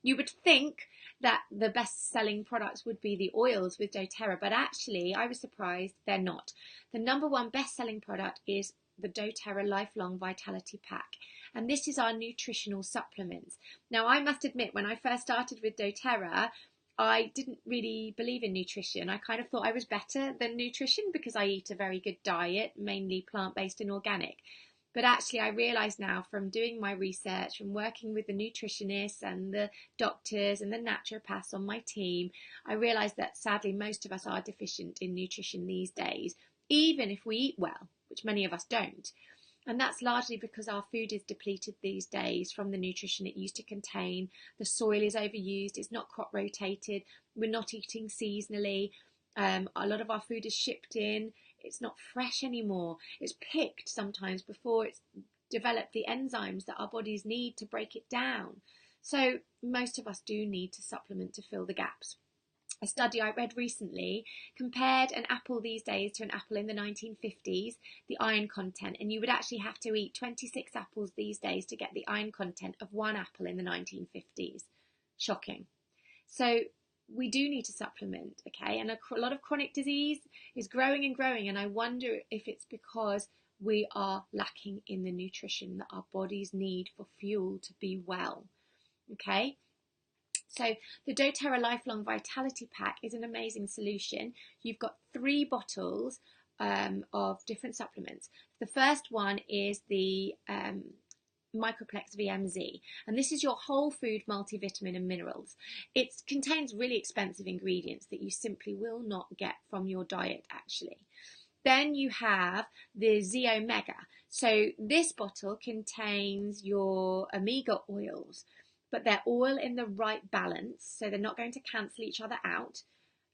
You would think that the best-selling products would be the oils with doTERRA, but actually I was surprised they're not. The number one best-selling product is the doTERRA Lifelong Vitality Pack, and this is our nutritional supplements. Now, I must admit, when I first started with doTERRA, I didn't really believe in nutrition. I kind of thought I was better than nutrition because I eat a very good diet, mainly plant-based and organic. But actually, I realise now from doing my research, from working with the nutritionists and the doctors and the naturopaths on my team, I realise that sadly most of us are deficient in nutrition these days, even if we eat well, which many of us don't. And that's largely because our food is depleted these days from the nutrition it used to contain. The soil is overused, it's not crop rotated, we're not eating seasonally. A lot of our food is shipped in. It's not fresh anymore. It's picked sometimes before it's developed the enzymes that our bodies need to break it down. So most of us do need to supplement to fill the gaps. A study I read recently compared an apple these days to an apple in the 1950s, the iron content, and you would actually have to eat 26 apples these days to get the iron content of one apple in the 1950s. Shocking. So we do need to supplement, okay? And a lot of chronic disease is growing and growing, and I wonder if it's because we are lacking in the nutrition that our bodies need for fuel to be well, okay? So the doTERRA Lifelong Vitality Pack is an amazing solution. You've got 3 bottles of different supplements. The first one is the Microplex VMZ, and this is your whole food multivitamin and minerals. It contains really expensive ingredients that you simply will not get from your diet actually. Then you have the Z Omega. So this bottle contains your omega oils, but they're all in the right balance, so they're not going to cancel each other out.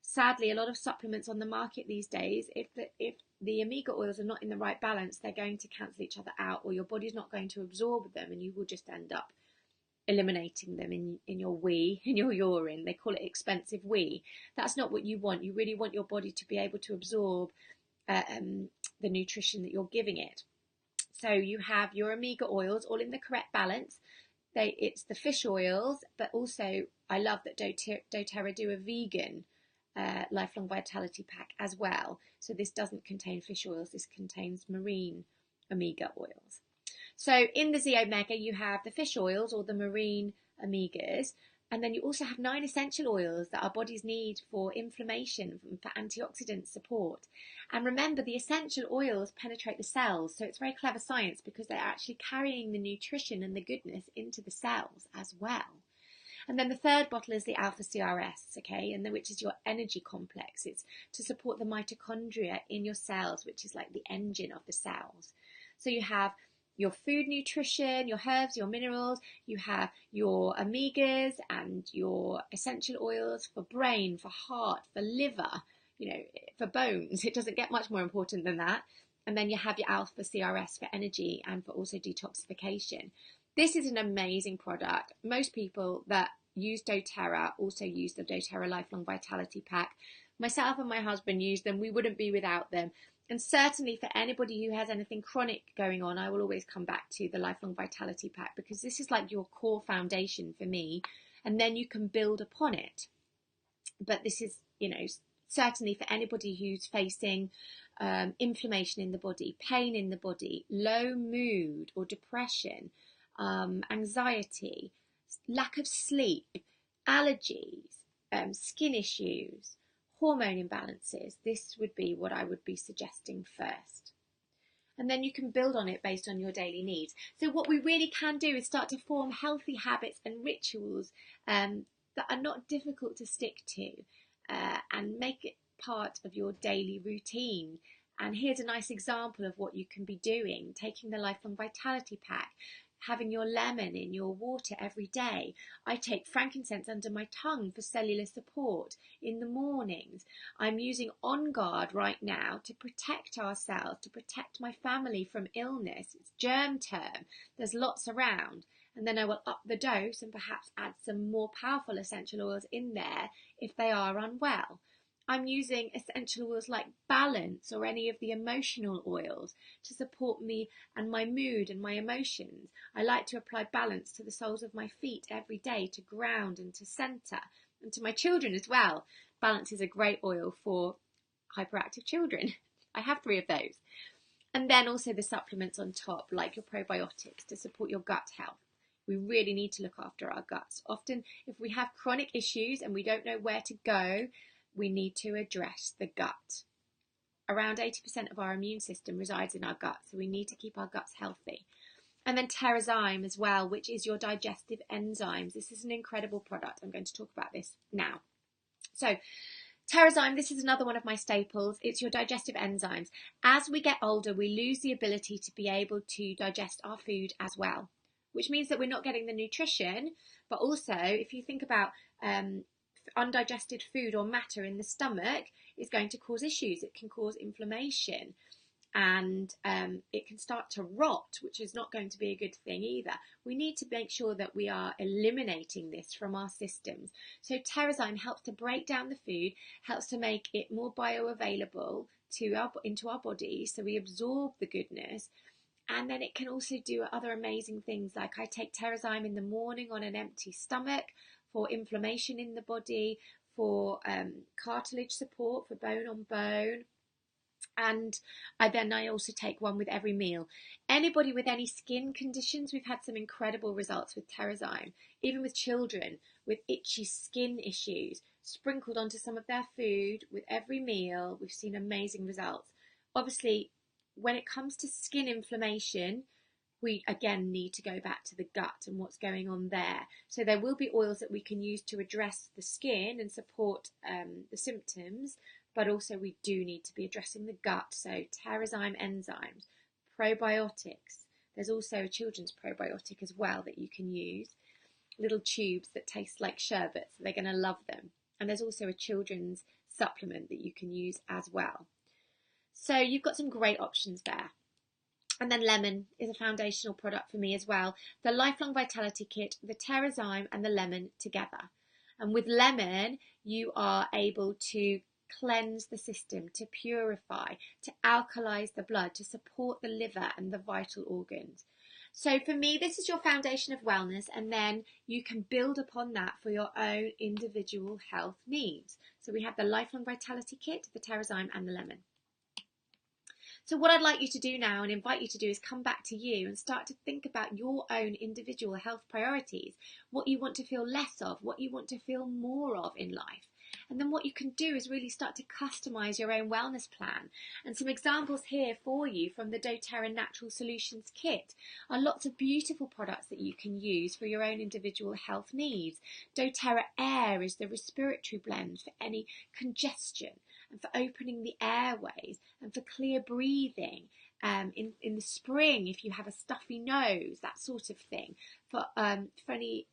Sadly, a lot of supplements on the market these days, if the omega oils are not in the right balance, they're going to cancel each other out, or your body's not going to absorb them, and you will just end up eliminating them in your wee, in your urine. They call it expensive wee. That's not what you want. You really want your body to be able to absorb the nutrition that you're giving it. So you have your omega oils all in the correct balance. It's the fish oils, but also I love that doTERRA do a vegan Lifelong Vitality Pack as well. So this doesn't contain fish oils, this contains marine omega oils. So in the Z Omega you have the fish oils or the marine omegas, and then you also have 9 essential oils that our bodies need for inflammation, for antioxidant support. And remember, the essential oils penetrate the cells, so it's very clever science because they're actually carrying the nutrition and the goodness into the cells as well. And then the third bottle is the Alpha CRS, okay, which is your energy complex. It's to support the mitochondria in your cells, which is like the engine of the cells. So you have your food nutrition, your herbs, your minerals, you have your omegas and your essential oils for brain, for heart, for liver, for bones. It doesn't get much more important than that. And then you have your Alpha CRS for energy and for also detoxification. This is an amazing product. Most people that use doTERRA also use the doTERRA Lifelong Vitality Pack. Myself and my husband use them. We wouldn't be without them. And certainly for anybody who has anything chronic going on, I will always come back to the Lifelong Vitality Pack because this is like your core foundation for me. And then you can build upon it. But this is, certainly for anybody who's facing inflammation in the body, pain in the body, low mood or depression, anxiety, lack of sleep, allergies, skin issues, hormone imbalances, this would be what I would be suggesting first. And then you can build on it based on your daily needs. So what we really can do is start to form healthy habits and rituals that are not difficult to stick to and make it part of your daily routine. And here's a nice example of what you can be doing. Taking the Lifelong Vitality Pack, having your lemon in your water every day. I take frankincense under my tongue for cellular support in the mornings. I'm using On Guard right now to protect ourselves, to protect my family from illness. It's germ term. There's lots around. And then I will up the dose and perhaps add some more powerful essential oils in there if they are unwell. I'm using essential oils like Balance or any of the emotional oils to support me and my mood and my emotions. I like to apply Balance to the soles of my feet every day to ground and to center, and to my children as well. Balance is a great oil for hyperactive children. I have 3 of those. And then also the supplements on top, like your probiotics to support your gut health. We really need to look after our guts. Often, if we have chronic issues and we don't know where to go, we need to address the gut. Around 80% of our immune system resides in our gut, so we need to keep our guts healthy. And then Terrazyme as well, which is your digestive enzymes. This is an incredible product. I'm going to talk about this now. So Terrazyme, this is another one of my staples. It's your digestive enzymes. As we get older, we lose the ability to be able to digest our food as well, which means that we're not getting the nutrition. But also, if you think about undigested food or matter in the stomach, is going to cause issues. It can cause inflammation, and it can start to rot, which is not going to be a good thing either. We need to make sure that we are eliminating this from our systems. So Terrazyme helps to break down the food, helps to make it more bioavailable into our body, so we absorb the goodness. And then it can also do other amazing things, like I take Terrazyme in the morning on an empty stomach for inflammation in the body, for cartilage support, for bone on bone. And I also take one with every meal. Anybody with any skin conditions, we've had some incredible results with Terrazyme. Even with children with itchy skin issues, sprinkled onto some of their food with every meal, we've seen amazing results. Obviously, when it comes to skin inflammation, we again need to go back to the gut and what's going on there. So there will be oils that we can use to address the skin and support the symptoms, but also we do need to be addressing the gut. So Terrazyme enzymes, probiotics. There's also a children's probiotic as well that you can use. Little tubes that taste like sherbet, so they're going to love them. And there's also a children's supplement that you can use as well. So you've got some great options there. And then lemon is a foundational product for me as well. The Lifelong Vitality Kit, the Terrazyme and the lemon together. And with lemon, you are able to cleanse the system, to purify, to alkalize the blood, to support the liver and the vital organs. So for me, this is your foundation of wellness, and then you can build upon that for your own individual health needs. So we have the Lifelong Vitality Kit, the Terrazyme and the lemon. So what I'd like you to do now and invite you to do is come back to you and start to think about your own individual health priorities, what you want to feel less of, what you want to feel more of in life. And then what you can do is really start to customize your own wellness plan. And some examples here for you from the doTERRA Natural Solutions Kit are lots of beautiful products that you can use for your own individual health needs. doTERRA Air is the respiratory blend for any congestion and for opening the airways and for clear breathing. In the spring, if you have a stuffy nose, that sort of thing, for any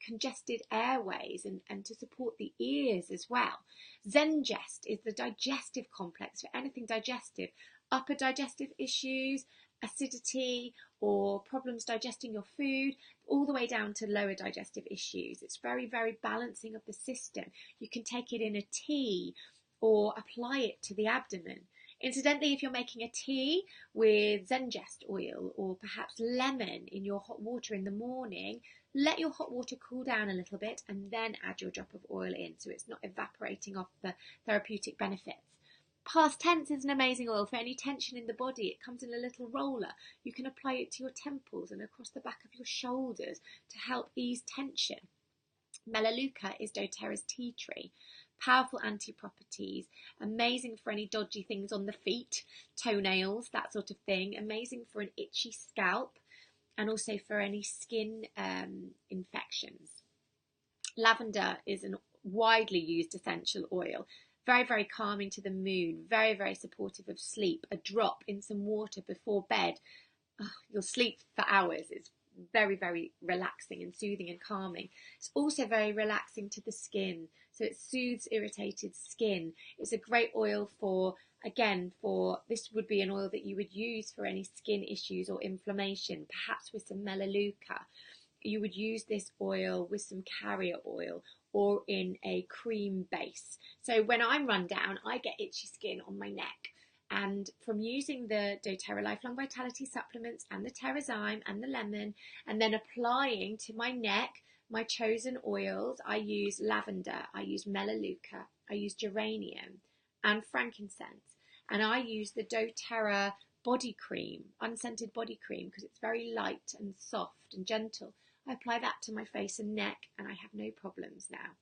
congested airways and to support the ears as well. Zengest is the digestive complex for anything digestive, upper digestive issues, acidity or problems digesting your food, all the way down to lower digestive issues. It's very, very balancing of the system. You can take it in a tea or apply it to the abdomen. Incidentally, if you're making a tea with Zengest oil or perhaps lemon in your hot water in the morning, let your hot water cool down a little bit and then add your drop of oil in so it's not evaporating off the therapeutic benefits. Past tense is an amazing oil for any tension in the body. It comes in a little roller. You can apply it to your temples and across the back of your shoulders to help ease tension. Melaleuca is doTERRA's tea tree. Powerful anti-properties, amazing for any dodgy things on the feet, toenails, that sort of thing, amazing for an itchy scalp and also for any skin infections. Lavender is a widely used essential oil, very, very calming to the mood, very, very supportive of sleep. A drop in some water before bed, you'll sleep for hours. It's very, very relaxing and soothing and calming. It's also very relaxing to the skin, so it soothes irritated skin. It's a great oil this would be an oil that you would use for any skin issues or inflammation, perhaps with some melaleuca. You would use this oil with some carrier oil or in a cream base. So when I'm run down, I get itchy skin on my neck. And from using the doTERRA Lifelong Vitality supplements and the Terrazyme and the lemon, and then applying to my neck my chosen oils, I use lavender, I use melaleuca, I use geranium and frankincense. And I use the doTERRA body cream, unscented body cream, because it's very light and soft and gentle. I apply that to my face and neck and I have no problems now.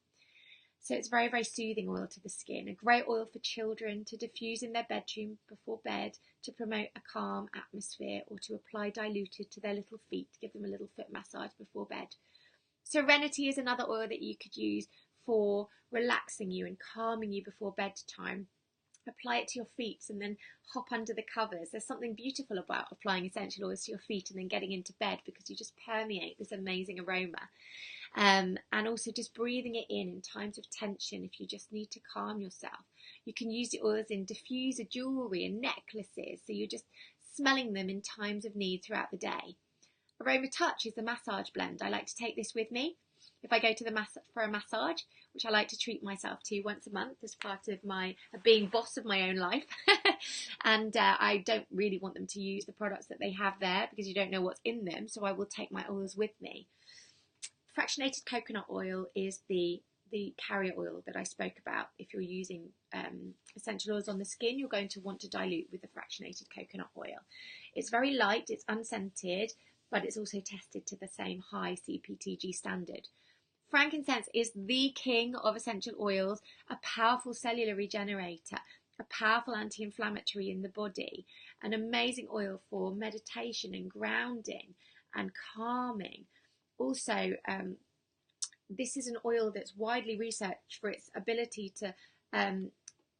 So it's very, very soothing oil to the skin. A great oil for children to diffuse in their bedroom before bed to promote a calm atmosphere, or to apply diluted to their little feet, give them a little foot massage before bed. Serenity is another oil that you could use for relaxing you and calming you before bedtime. Apply it to your feet and then hop under the covers. There's something beautiful about applying essential oils to your feet and then getting into bed, because you just permeate this amazing aroma. And also just breathing it in times of tension if you just need to calm yourself. You can use the oils in diffuser jewellery and necklaces, so you're just smelling them in times of need throughout the day. Aroma Touch is the massage blend. I like to take this with me if I go to for a massage, which I like to treat myself to once a month as part of my being boss of my own life. And I don't really want them to use the products that they have there, because you don't know what's in them, so I will take my oils with me. Fractionated coconut oil is the carrier oil that I spoke about. If you're using essential oils on the skin, you're going to want to dilute with the fractionated coconut oil. It's very light, it's unscented, but it's also tested to the same high CPTG standard. Frankincense is the king of essential oils, a powerful cellular regenerator, a powerful anti-inflammatory in the body, an amazing oil for meditation and grounding and calming. Also, this is an oil that's widely researched for its ability to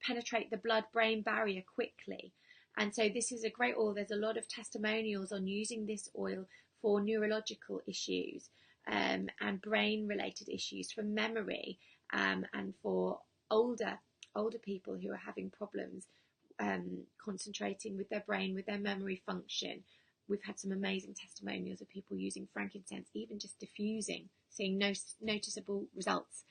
penetrate the blood-brain barrier quickly. And so this is a great oil. There's a lot of testimonials on using this oil for neurological issues and brain-related issues, for memory, and for older people who are having problems concentrating with their brain, with their memory function. We've had some amazing testimonials of people using frankincense, even just diffusing, seeing noticeable results.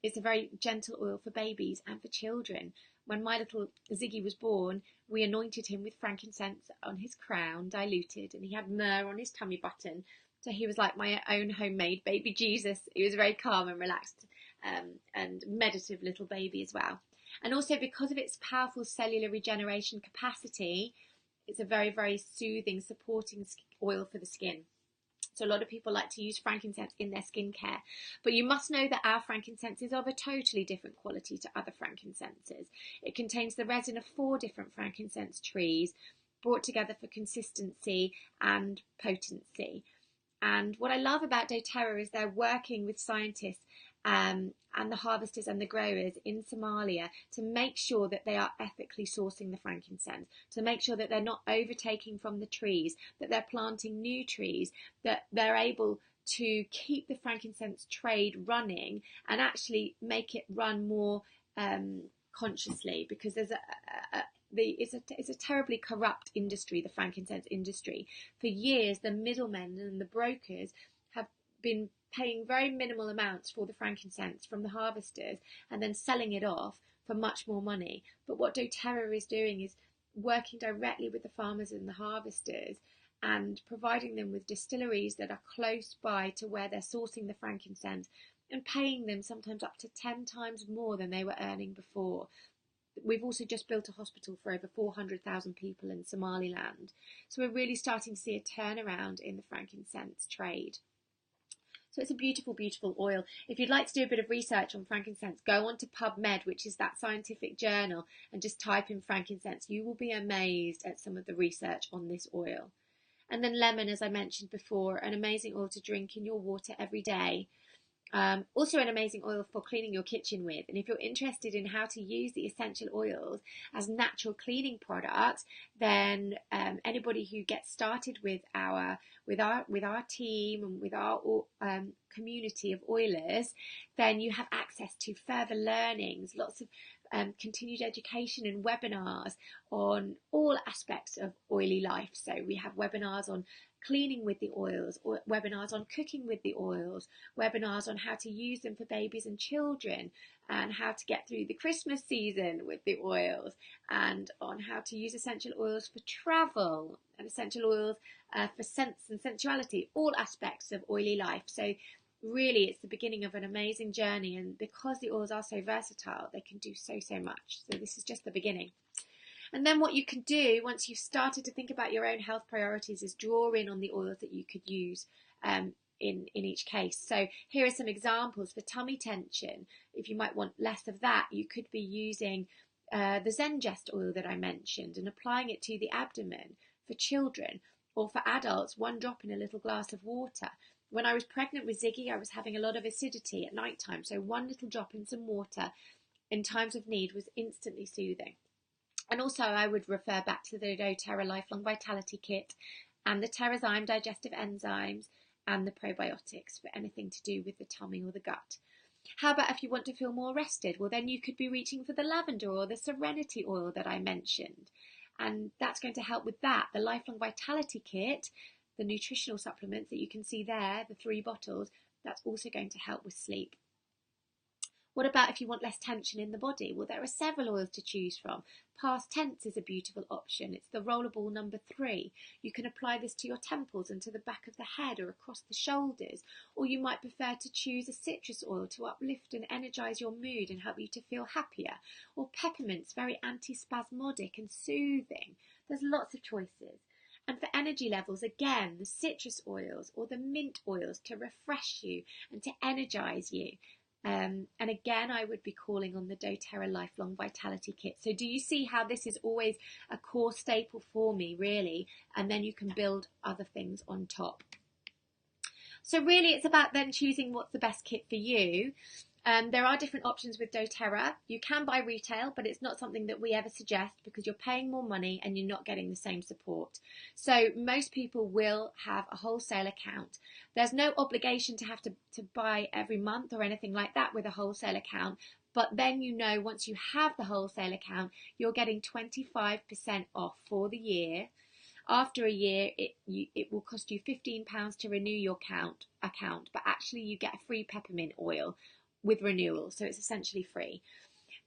It's a very gentle oil for babies and for children. When my little Ziggy was born, we anointed him with frankincense on his crown, diluted, and he had myrrh on his tummy button. So he was like my own homemade baby Jesus. He was very calm and relaxed and meditative little baby as well. And also, because of its powerful cellular regeneration capacity, it's a very, very soothing, supporting oil for the skin. So a lot of people like to use frankincense in their skincare, but you must know that our frankincense is of a totally different quality to other frankincenses. It contains the resin of 4 different frankincense trees, brought together for consistency and potency. And what I love about doTERRA is they're working with scientists and the harvesters and the growers in Somalia to make sure that they are ethically sourcing the frankincense, to make sure that they're not overtaking from the trees, that they're planting new trees, that they're able to keep the frankincense trade running and actually make it run more consciously, because there's it's a terribly corrupt industry, the frankincense industry. For years, the middlemen and the brokers have been paying very minimal amounts for the frankincense from the harvesters and then selling it off for much more money. But what doTERRA is doing is working directly with the farmers and the harvesters and providing them with distilleries that are close by to where they're sourcing the frankincense, and paying them sometimes up to 10 times more than they were earning before. We've also just built a hospital for over 400,000 people in Somaliland. So we're really starting to see a turnaround in the frankincense trade. So it's a beautiful, beautiful oil. If you'd like to do a bit of research on frankincense, go on to PubMed, which is that scientific journal, and just type in frankincense. You will be amazed at some of the research on this oil. And then lemon, as I mentioned before, an amazing oil to drink in your water every day. Also an amazing oil for cleaning your kitchen with. And if you're interested in how to use the essential oils as natural cleaning products, then anybody who gets started with our team and with our community of oilers, then you have access to further learnings, lots of continued education and webinars on all aspects of oily life. So we have webinars on cleaning with the oils, or webinars on cooking with the oils, webinars on how to use them for babies and children, and how to get through the Christmas season with the oils, and on how to use essential oils for travel, and essential oils for sense and sensuality, all aspects of oily life. So really, it's the beginning of an amazing journey, and because the oils are so versatile, they can do so much. So this is just the beginning. And then what you can do once you've started to think about your own health priorities is draw in on the oils that you could use in each case. So here are some examples for tummy tension. If you might want less of that, you could be using the Zengest oil that I mentioned and applying it to the abdomen for children, or for adults, 1 drop in a little glass of water. When I was pregnant with Ziggy, I was having a lot of acidity at night time, so 1 little drop in some water in times of need was instantly soothing. And also I would refer back to the doTERRA Lifelong Vitality Kit and the Terrazyme digestive enzymes and the probiotics for anything to do with the tummy or the gut. How about if you want to feel more rested? Well, then you could be reaching for the lavender or the serenity oil that I mentioned. And that's going to help with that. The Lifelong Vitality Kit, the nutritional supplements that you can see there, the 3 bottles, that's also going to help with sleep. What about if you want less tension in the body? Well, there are several oils to choose from. Past tense is a beautiful option. It's the rollerball number 3. You can apply this to your temples and to the back of the head or across the shoulders. Or you might prefer to choose a citrus oil to uplift and energise your mood and help you to feel happier. Or peppermint's very anti-spasmodic and soothing. There's lots of choices. And for energy levels, again, the citrus oils or the mint oils to refresh you and to energise you. And again, I would be calling on the doTERRA Lifelong Vitality Kit. So do you see how this is always a core staple for me, really? And then you can build other things on top. So really, it's about then choosing what's the best kit for you. There are different options with doTERRA. You can buy retail, but it's not something that we ever suggest because you're paying more money and you're not getting the same support. So most people will have a wholesale account. There's no obligation to have to buy every month or anything like that with a wholesale account. But then you know once you have the wholesale account, you're getting 25% off for the year. After a year, it will cost you £15 to renew your account, but actually you get a free peppermint oil with renewal, so it's essentially free.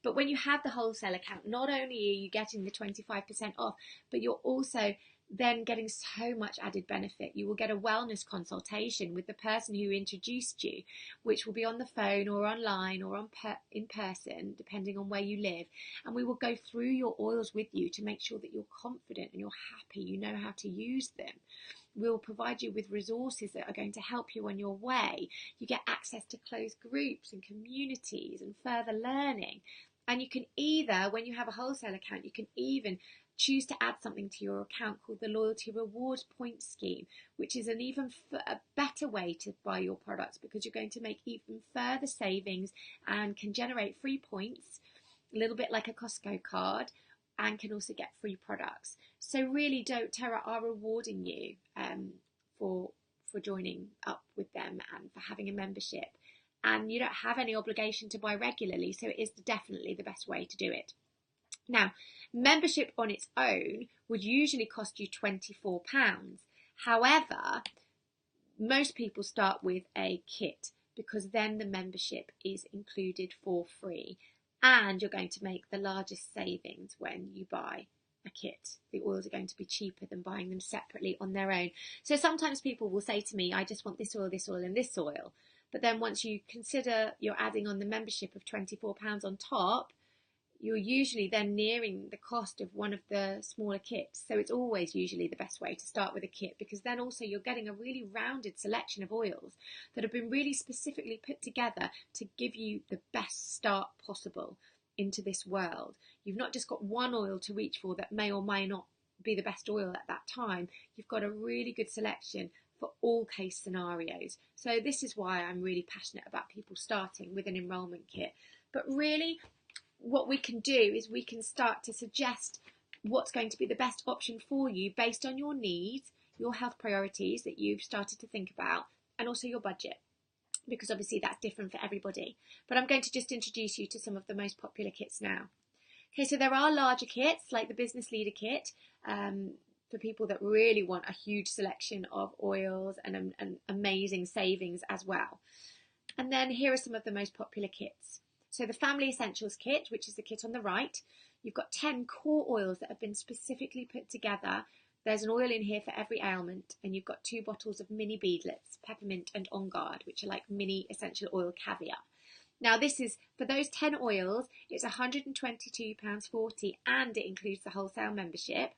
But when you have the wholesale account, not only are you getting the 25% off, but you're also then getting so much added benefit. You will get a wellness consultation with the person who introduced you, which will be on the phone or online or in person, depending on where you live. And we will go through your oils with you to make sure that you're confident and you're happy, you know how to use them. We'll provide you with resources that are going to help you on your way. You get access to closed groups and communities and further learning. And you can either, when you have a wholesale account, you can even choose to add something to your account called the Loyalty Rewards Point Scheme, which is an even a better way to buy your products because you're going to make even further savings and can generate free points, a little bit like a Costco card, and can also get free products. So really, doTERRA are rewarding you for joining up with them and for having a membership. And you don't have any obligation to buy regularly, so it is definitely the best way to do it. Now, membership on its own would usually cost you £24. However, most people start with a kit because then the membership is included for free. And you're going to make the largest savings when you buy a kit. The oils are going to be cheaper than buying them separately on their own. So sometimes people will say to me, I just want this oil, and this oil. But then once you consider you're adding on the membership of £24 on top, you're usually then nearing the cost of one of the smaller kits. So it's always usually the best way to start with a kit, because then also you're getting a really rounded selection of oils that have been really specifically put together to give you the best start possible into this world. You've not just got one oil to reach for that may or may not be the best oil at that time. You've got a really good selection for all case scenarios. So this is why I'm really passionate about people starting with an enrolment kit. But really, what we can do is we can start to suggest what's going to be the best option for you based on your needs, your health priorities that you've started to think about, and also your budget, because obviously that's different for everybody. But I'm going to just introduce you to some of the most popular kits now. Okay, so there are larger kits like the Business Leader Kit for people that really want a huge selection of oils and amazing savings as well. And then here are some of the most popular kits. So the Family Essentials kit, which is the kit on the right, you've got 10 core oils that have been specifically put together. There's an oil in here for every ailment, and you've got 2 bottles of mini beadlets, peppermint and on guard, which are like mini essential oil caviar. Now this is, for those 10 oils, it's £122.40, and it includes the wholesale membership.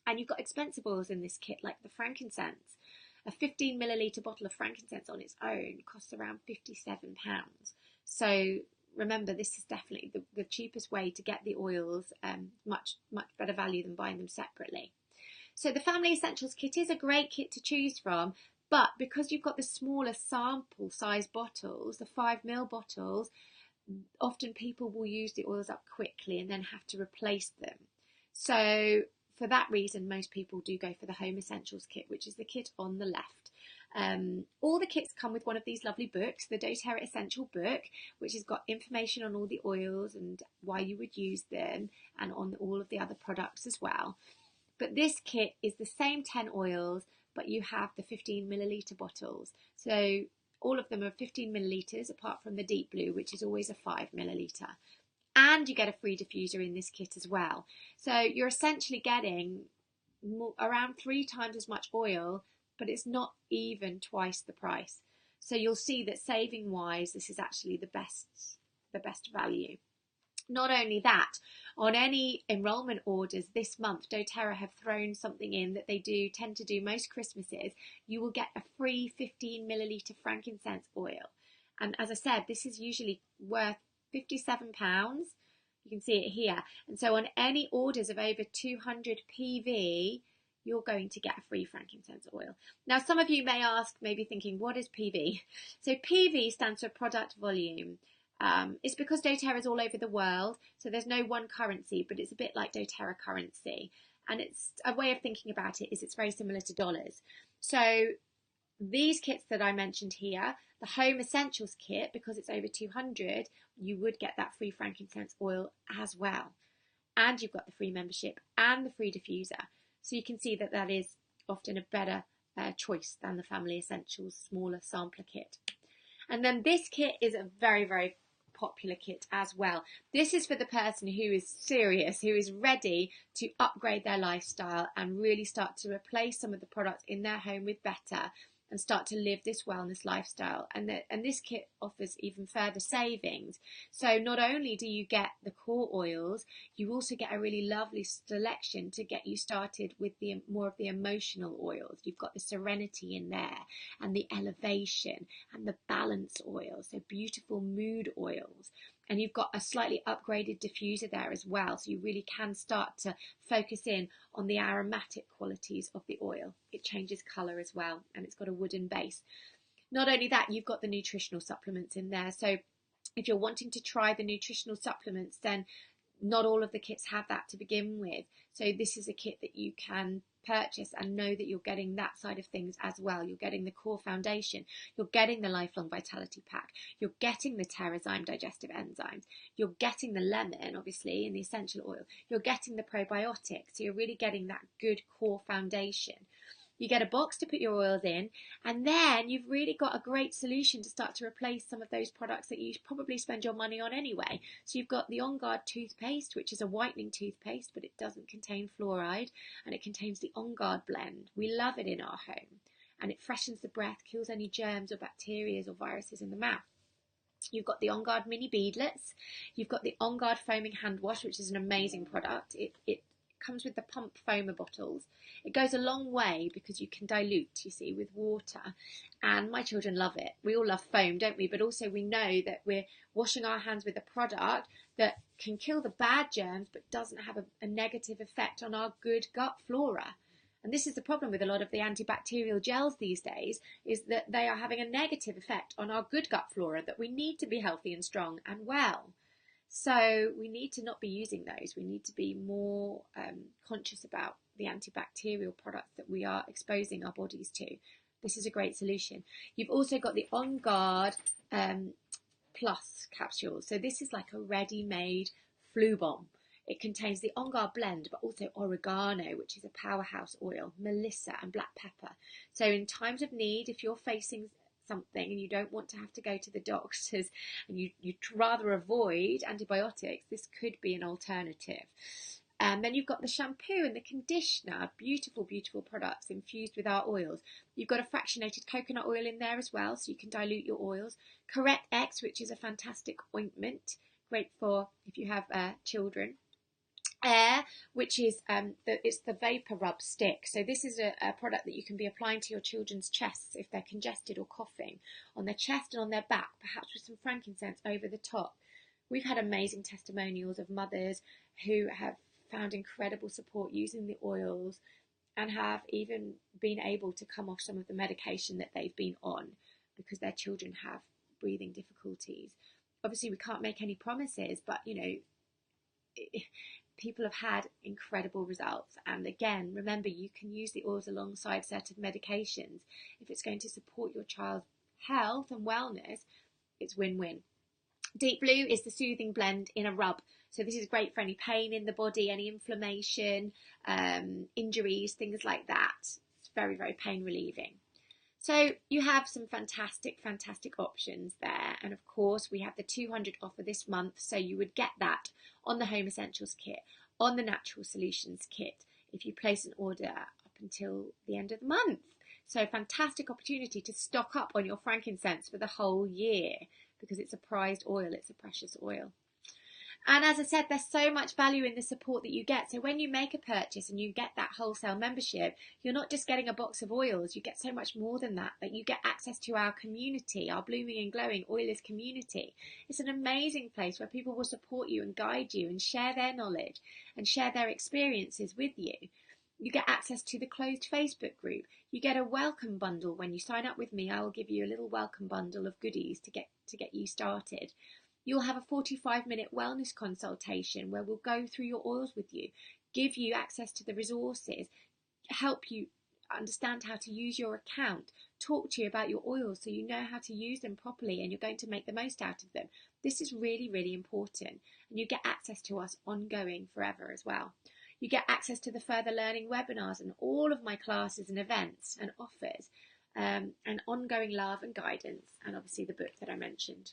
And you've got expensive oils in this kit, like the frankincense. A 15ml bottle of frankincense on its own costs around £57. So remember, this is definitely the cheapest way to get the oils, much better value than buying them separately. So the Family Essentials kit is a great kit to choose from, but because you've got the smaller sample size bottles, the 5ml bottles, often people will use the oils up quickly and then have to replace them. So for that reason, most people do go for the Home Essentials kit, which is the kit on the left. All the kits come with one of these lovely books, the doTERRA Essential book, which has got information on all the oils and why you would use them, and on all of the other products as well. But this kit is the same 10 oils, but you have the 15ml bottles. So all of them are 15ml, apart from the deep blue, which is always a 5ml. And you get a free diffuser in this kit as well. So you're essentially getting around 3 times as much oil, but it's not even twice the price. So you'll see that saving wise, this is actually the best value. Not only that, on any enrolment orders this month, doTERRA have thrown something in that they tend to do most Christmases. You will get a free 15ml frankincense oil. And as I said, this is usually worth £57. You can see it here. And so on any orders of over 200 PV, you're going to get a free frankincense oil. Now, some of you may ask, maybe thinking, what is PV? So PV stands for product volume. It's because doTERRA is all over the world, so there's no one currency, but it's a bit like doTERRA currency. And it's a way of thinking about it is it's very similar to dollars. So these kits that I mentioned here, the Home Essentials kit, because it's over 200, you would get that free frankincense oil as well. And you've got the free membership and the free diffuser. So you can see that that is often a better choice than the Family Essentials smaller sampler kit. And then this kit is a very, very popular kit as well. This is for the person who is serious, who is ready to upgrade their lifestyle and really start to replace some of the products in their home with better and start to live this wellness lifestyle. And this kit offers even further savings. So not only do you get the core oils, you also get a really lovely selection to get you started with the more of the emotional oils. You've got the Serenity in there, and the Elevation, and the Balance oils, so beautiful mood oils. And you've got a slightly upgraded diffuser there as well, so you really can start to focus in on the aromatic qualities of the oil. It changes colour as well, and it's got a wooden base. Not only that, you've got the nutritional supplements in there. So if you're wanting to try the nutritional supplements, then not all of the kits have that to begin with. So this is a kit that you can purchase and know that you're getting that side of things as well. You're getting the core foundation, you're getting the lifelong vitality pack, you're getting the Terrazyme digestive enzymes, you're getting the lemon, obviously, in the essential oil, you're getting the probiotics. So you're really getting that good core foundation. You get a box to put your oils in, and then you've really got a great solution to start to replace some of those products that you probably spend your money on anyway. So you've got the On Guard toothpaste, which is a whitening toothpaste, but it doesn't contain fluoride, and it contains the On Guard blend. We love it in our home, and it freshens the breath, kills any germs or bacteria or viruses in the mouth. You've got the On Guard mini beadlets. You've got the On Guard foaming hand wash, which is an amazing product. It comes with the pump foamer bottles. It goes a long way because you can dilute, you see, with water, and my children love it. We all love foam, don't we? But also we know that we're washing our hands with a product that can kill the bad germs but doesn't have a negative effect on our good gut flora. And this is the problem with a lot of the antibacterial gels these days, is that they are having a negative effect on our good gut flora, that we need to be healthy and strong and well. So we need to not be using those. We need to be more conscious about the antibacterial products that we are exposing our bodies to. This is a great solution. You've also got the On Guard Plus capsules. So this is like a ready-made flu bomb. It contains the on guard blend, but also oregano, which is a powerhouse oil, melissa, and black pepper. So in times of need, if you're facing something and you don't want to have to go to the doctors and you'd rather avoid antibiotics, this could be an alternative. And then you've got the shampoo and the conditioner, beautiful, beautiful products infused with our oils. You've got a fractionated coconut oil in there as well, so you can dilute your oils. Correct X, which is a fantastic ointment, great for if you have children. Air, which is it's the vapor rub stick. So this is a product that you can be applying to your children's chests if they're congested or coughing, on their chest and on their back, perhaps with some frankincense over the top. We've had amazing testimonials of mothers who have found incredible support using the oils and have even been able to come off some of the medication that they've been on because their children have breathing difficulties. Obviously, we can't make any promises, but people have had incredible results. And again, remember, you can use the oils alongside certain medications. If it's going to support your child's health and wellness, it's win-win. Deep Blue is the soothing blend in a rub. So this is great for any pain in the body, any inflammation, injuries, things like that. It's very, very pain relieving. So you have some fantastic, fantastic options there. And of course, we have the 200 offer this month. So you would get that on the Home Essentials kit, on the Natural Solutions kit, if you place an order up until the end of the month. So fantastic opportunity to stock up on your frankincense for the whole year, because it's a prized oil, it's a precious oil. And as I said, there's so much value in the support that you get. So when you make a purchase and you get that wholesale membership, you're not just getting a box of oils, you get so much more than that. That you get access to our community, our Blooming and Glowing Oilers community. It's an amazing place where people will support you and guide you and share their knowledge and share their experiences with you. You get access to the closed Facebook group. You get a welcome bundle. When you sign up with me, I will give you a little welcome bundle of goodies to get you started. You'll have a 45-minute wellness consultation where we'll go through your oils with you, give you access to the resources, help you understand how to use your account, talk to you about your oils so you know how to use them properly and you're going to make the most out of them. This is really, really important. And you get access to us ongoing forever as well. You get access to the further learning webinars and all of my classes and events and offers, and ongoing love and guidance, and obviously the book that I mentioned.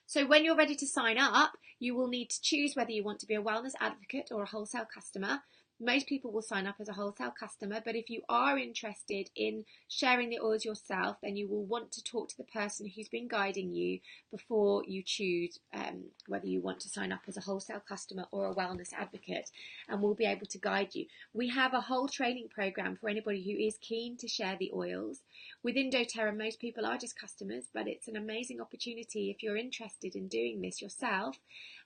So when you're ready to sign up, you will need to choose whether you want to be a wellness advocate or a wholesale customer. Most people will sign up as a wholesale customer, but if you are interested in sharing the oils yourself, then you will want to talk to the person who's been guiding you before you choose whether you want to sign up as a wholesale customer or a wellness advocate, and we'll be able to guide you. We have a whole training program for anybody who is keen to share the oils. Within doTERRA, most people are just customers, but it's an amazing opportunity if you're interested in doing this yourself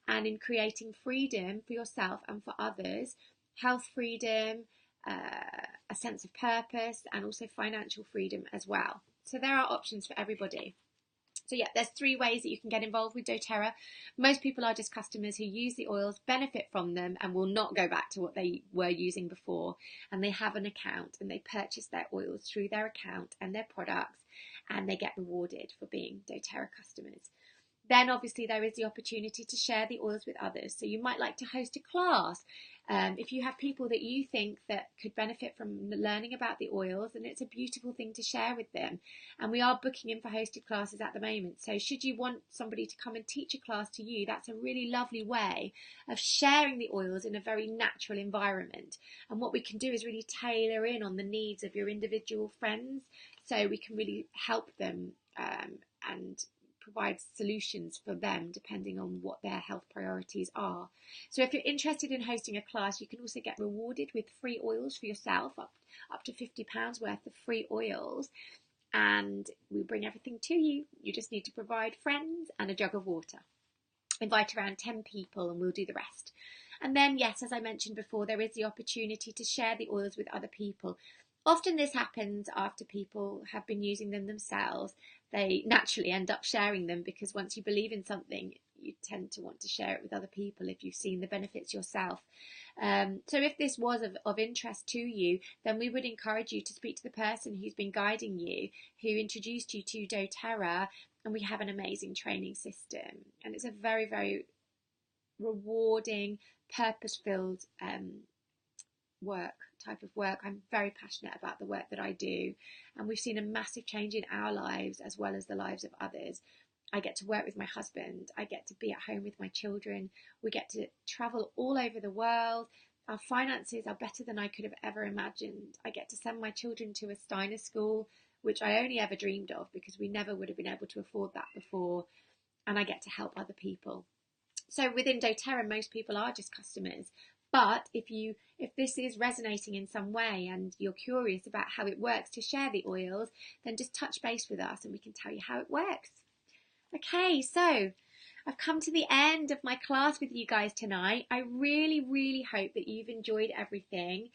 and in creating freedom for yourself and for others. Health freedom, a sense of purpose, and also financial freedom as well. So there are options for everybody. So yeah, there's 3 ways that you can get involved with doTERRA. Most people are just customers who use the oils, benefit from them, and will not go back to what they were using before. And they have an account and they purchase their oils through their account and their products, and they get rewarded for being doTERRA customers. Then obviously there is the opportunity to share the oils with others. So you might like to host a class. If you have people that you think that could benefit from learning about the oils, and it's a beautiful thing to share with them. And we are booking in for hosted classes at the moment. So should you want somebody to come and teach a class to you, that's a really lovely way of sharing the oils in a very natural environment. And what we can do is really tailor in on the needs of your individual friends, so we can really help them and provide solutions for them depending on what their health priorities are. So if you're interested in hosting a class, you can also get rewarded with free oils for yourself, up to £50 worth of free oils, and we bring everything to you. You just need to provide friends and a jug of water. Invite around 10 people and we'll do the rest. And then, yes, as I mentioned before, there is the opportunity to share the oils with other people. Often this happens after people have been using them themselves. They naturally end up sharing them because once you believe in something, you tend to want to share it with other people if you've seen the benefits yourself. So if this was of interest to you, then we would encourage you to speak to the person who's been guiding you, who introduced you to doTERRA, and we have an amazing training system. And it's a very, very rewarding, purpose-filled type of work. I'm very passionate about the work that I do, and we've seen a massive change in our lives as well as the lives of others. I get to work with my husband, I get to be at home with my children, we get to travel all over the world. Our finances are better than I could have ever imagined. I get to send my children to a Steiner school, which I only ever dreamed of because we never would have been able to afford that before. And I get to help other people. So within doTERRA, most people are just customers. But if this is resonating in some way and you're curious about how it works to share the oils, then just touch base with us and we can tell you how it works. Okay, so I've come to the end of my class with you guys tonight. I really, really hope that you've enjoyed everything.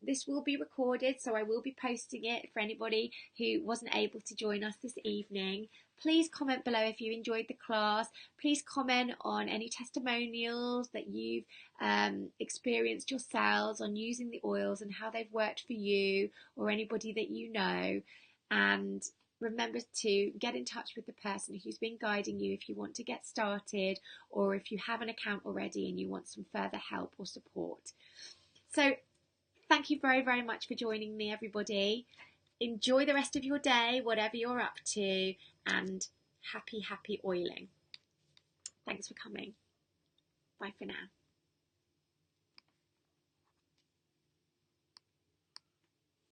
This will be recorded, so I will be posting it for anybody who wasn't able to join us this evening. Please comment below if you enjoyed the class. Please comment on any testimonials that you've experienced yourselves on using the oils and how they've worked for you or anybody that you know. And remember to get in touch with the person who's been guiding you if you want to get started or if you have an account already and you want some further help or support. So thank you very, very much for joining me, everybody. Enjoy the rest of your day, whatever you're up to, and happy, happy oiling. Thanks for coming. Bye for now.